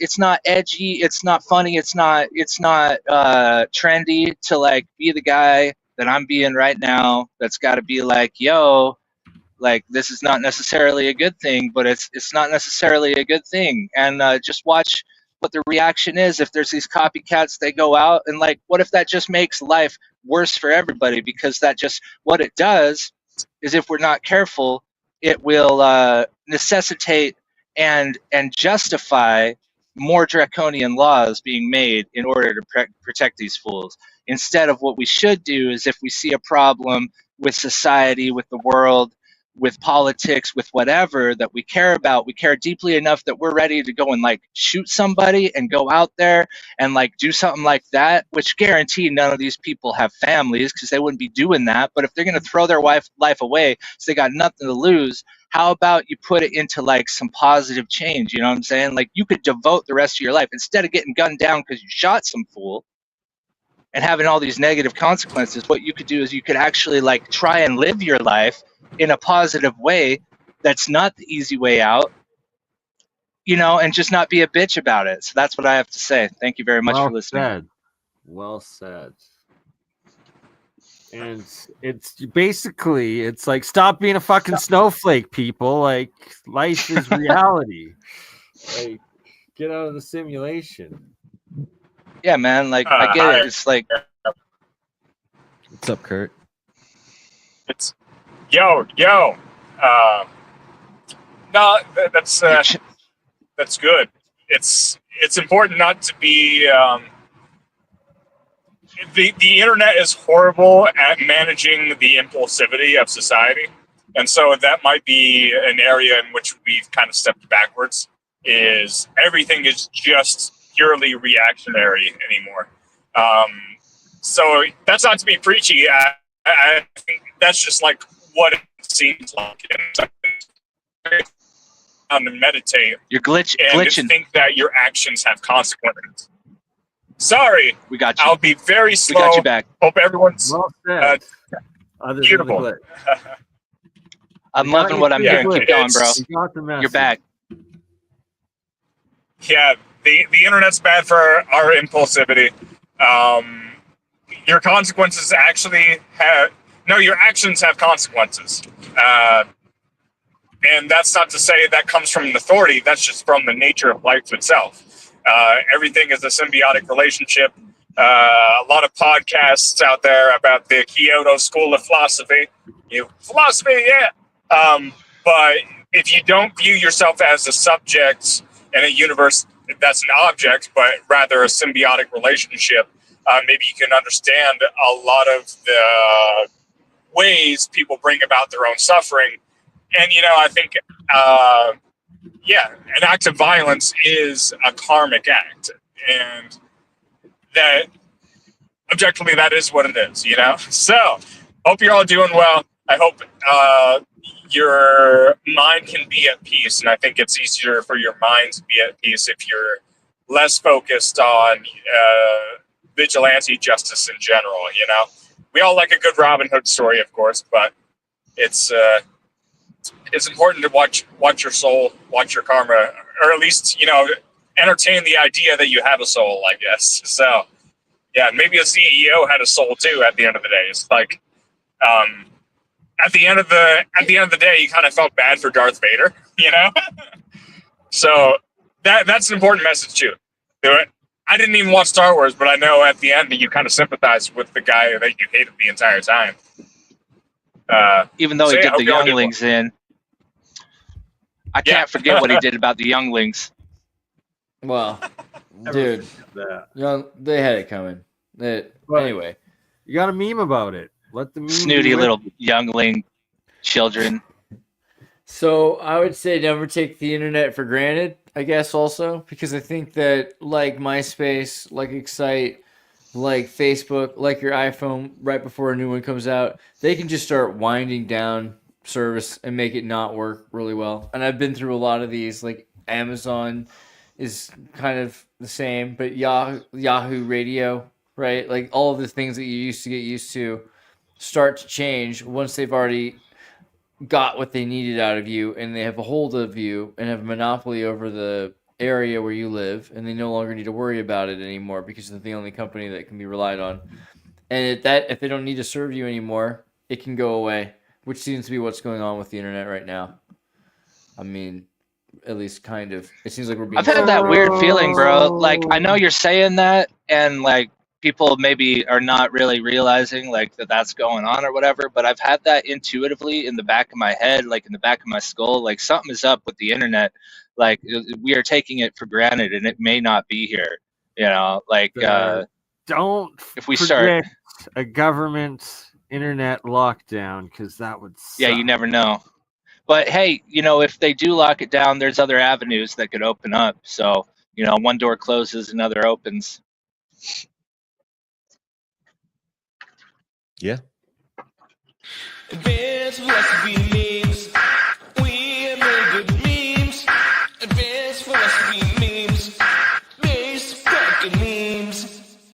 edgy. It's not funny. It's not trendy to like be the guy that I'm being right now. That's got to be like, yo. Like, this is not necessarily a good thing, but it's not necessarily a good thing. And just watch what the reaction is. If there's these copycats, they go out and like, what if that just makes life worse for everybody? Because that just, what it does is, if we're not careful, it will necessitate and justify more draconian laws being made in order to protect these fools. Instead of what we should do is, if we see a problem with society, with the world, with politics, with whatever that we care about, we care deeply enough that we're ready to go and like shoot somebody and go out there and like do something like that, which guarantee none of these people have families because they wouldn't be doing that. But if they're going to throw their life away so they got nothing to lose, how about you put it into like some positive change? You know what I'm saying? Like, you could devote the rest of your life, instead of getting gunned down because you shot some fool and having all these negative consequences, what you could do is you could actually like try and live your life in a positive way that's not the easy way out, you know, and just not be a bitch about it. So that's what I have to say. Thank you very much for listening. Well said. And it's basically, it's like, stop being a fucking snowflake, people. Like, life is reality. Like, get out of the simulation. Yeah, man. Like, I get it. It's like, what's up, Kurt? It's yo. No, that's good. It's important not to be the internet is horrible at managing the impulsivity of society, and so that might be an area in which we've kind of stepped backwards. Is everything is just purely reactionary anymore? So that's not to be preachy. I think that's just like what it seems like. And meditate. You're glitching. Think that your actions have consequences. Sorry, We got you. I'll be very slow. We got you back. Hope everyone's Well said. Other than the beautiful. glitch. I'm loving what I'm Yeah, hearing. Keep going, bro. You got the message. You're back. Yeah, the internet's bad for our impulsivity. Your consequences actually have your actions have consequences. And that's not to say that comes from an authority. That's just from the nature of life itself. Everything is a symbiotic relationship. A lot of podcasts out there about the Kyoto School of Philosophy. Philosophy, yeah. But if you don't view yourself as a subject in a universe that's an object, but rather a symbiotic relationship, maybe you can understand a lot of the ways people bring about their own suffering. And, I think, an act of violence is a karmic act. And that, objectively, that is what it is, So, hope you're all doing well. I hope your mind can be at peace. And I think it's easier for your mind to be at peace if you're less focused on vigilante justice in general, We all like a good Robin Hood story, of course, but it's important to watch your soul, watch your karma, or at least, entertain the idea that you have a soul, I guess. So, yeah, maybe a CEO had a soul too at the end of the day. It's like, at the end of the day, you kind of felt bad for Darth Vader, So that's an important message too. I didn't even watch Star Wars, but I know at the end that you kind of sympathize with the guy that you hated the entire time. Even though he did the younglings in. I can't forget what he did about the younglings. Well, dude, they had it coming. Anyway, you got a meme about it. Let the meme snooty little youngling children. So I would say never take the internet for granted, I guess, also, because I think that like MySpace, like Excite, like Facebook, like your iPhone, right before a new one comes out, they can just start winding down service and make it not work really well. And I've been through a lot of these. Like Amazon is kind of the same, but Yahoo Radio, right? Like all of the things that you used to get used to start to change once they've already got what they needed out of you and they have a hold of you and have a monopoly over the area where you live, and they no longer need to worry about it anymore because they're the only company that can be relied on. And if they don't need to serve you anymore, it can go away, which seems to be what's going on with the internet right now. I mean, at least kind of. It seems like we're being... I've had that weird feeling, bro. Like, I know you're saying that, and like people maybe are not really realizing like that that's going on or whatever, but I've had that intuitively in the back of my head, like in the back of my skull, like something is up with the internet. Like we are taking it for granted and it may not be here, like don't if we start a government internet lockdown, because that would suck. Yeah, you never know. But hey, if they do lock it down, there's other avenues that could open up. So, one door closes, another opens. Yeah. There's what we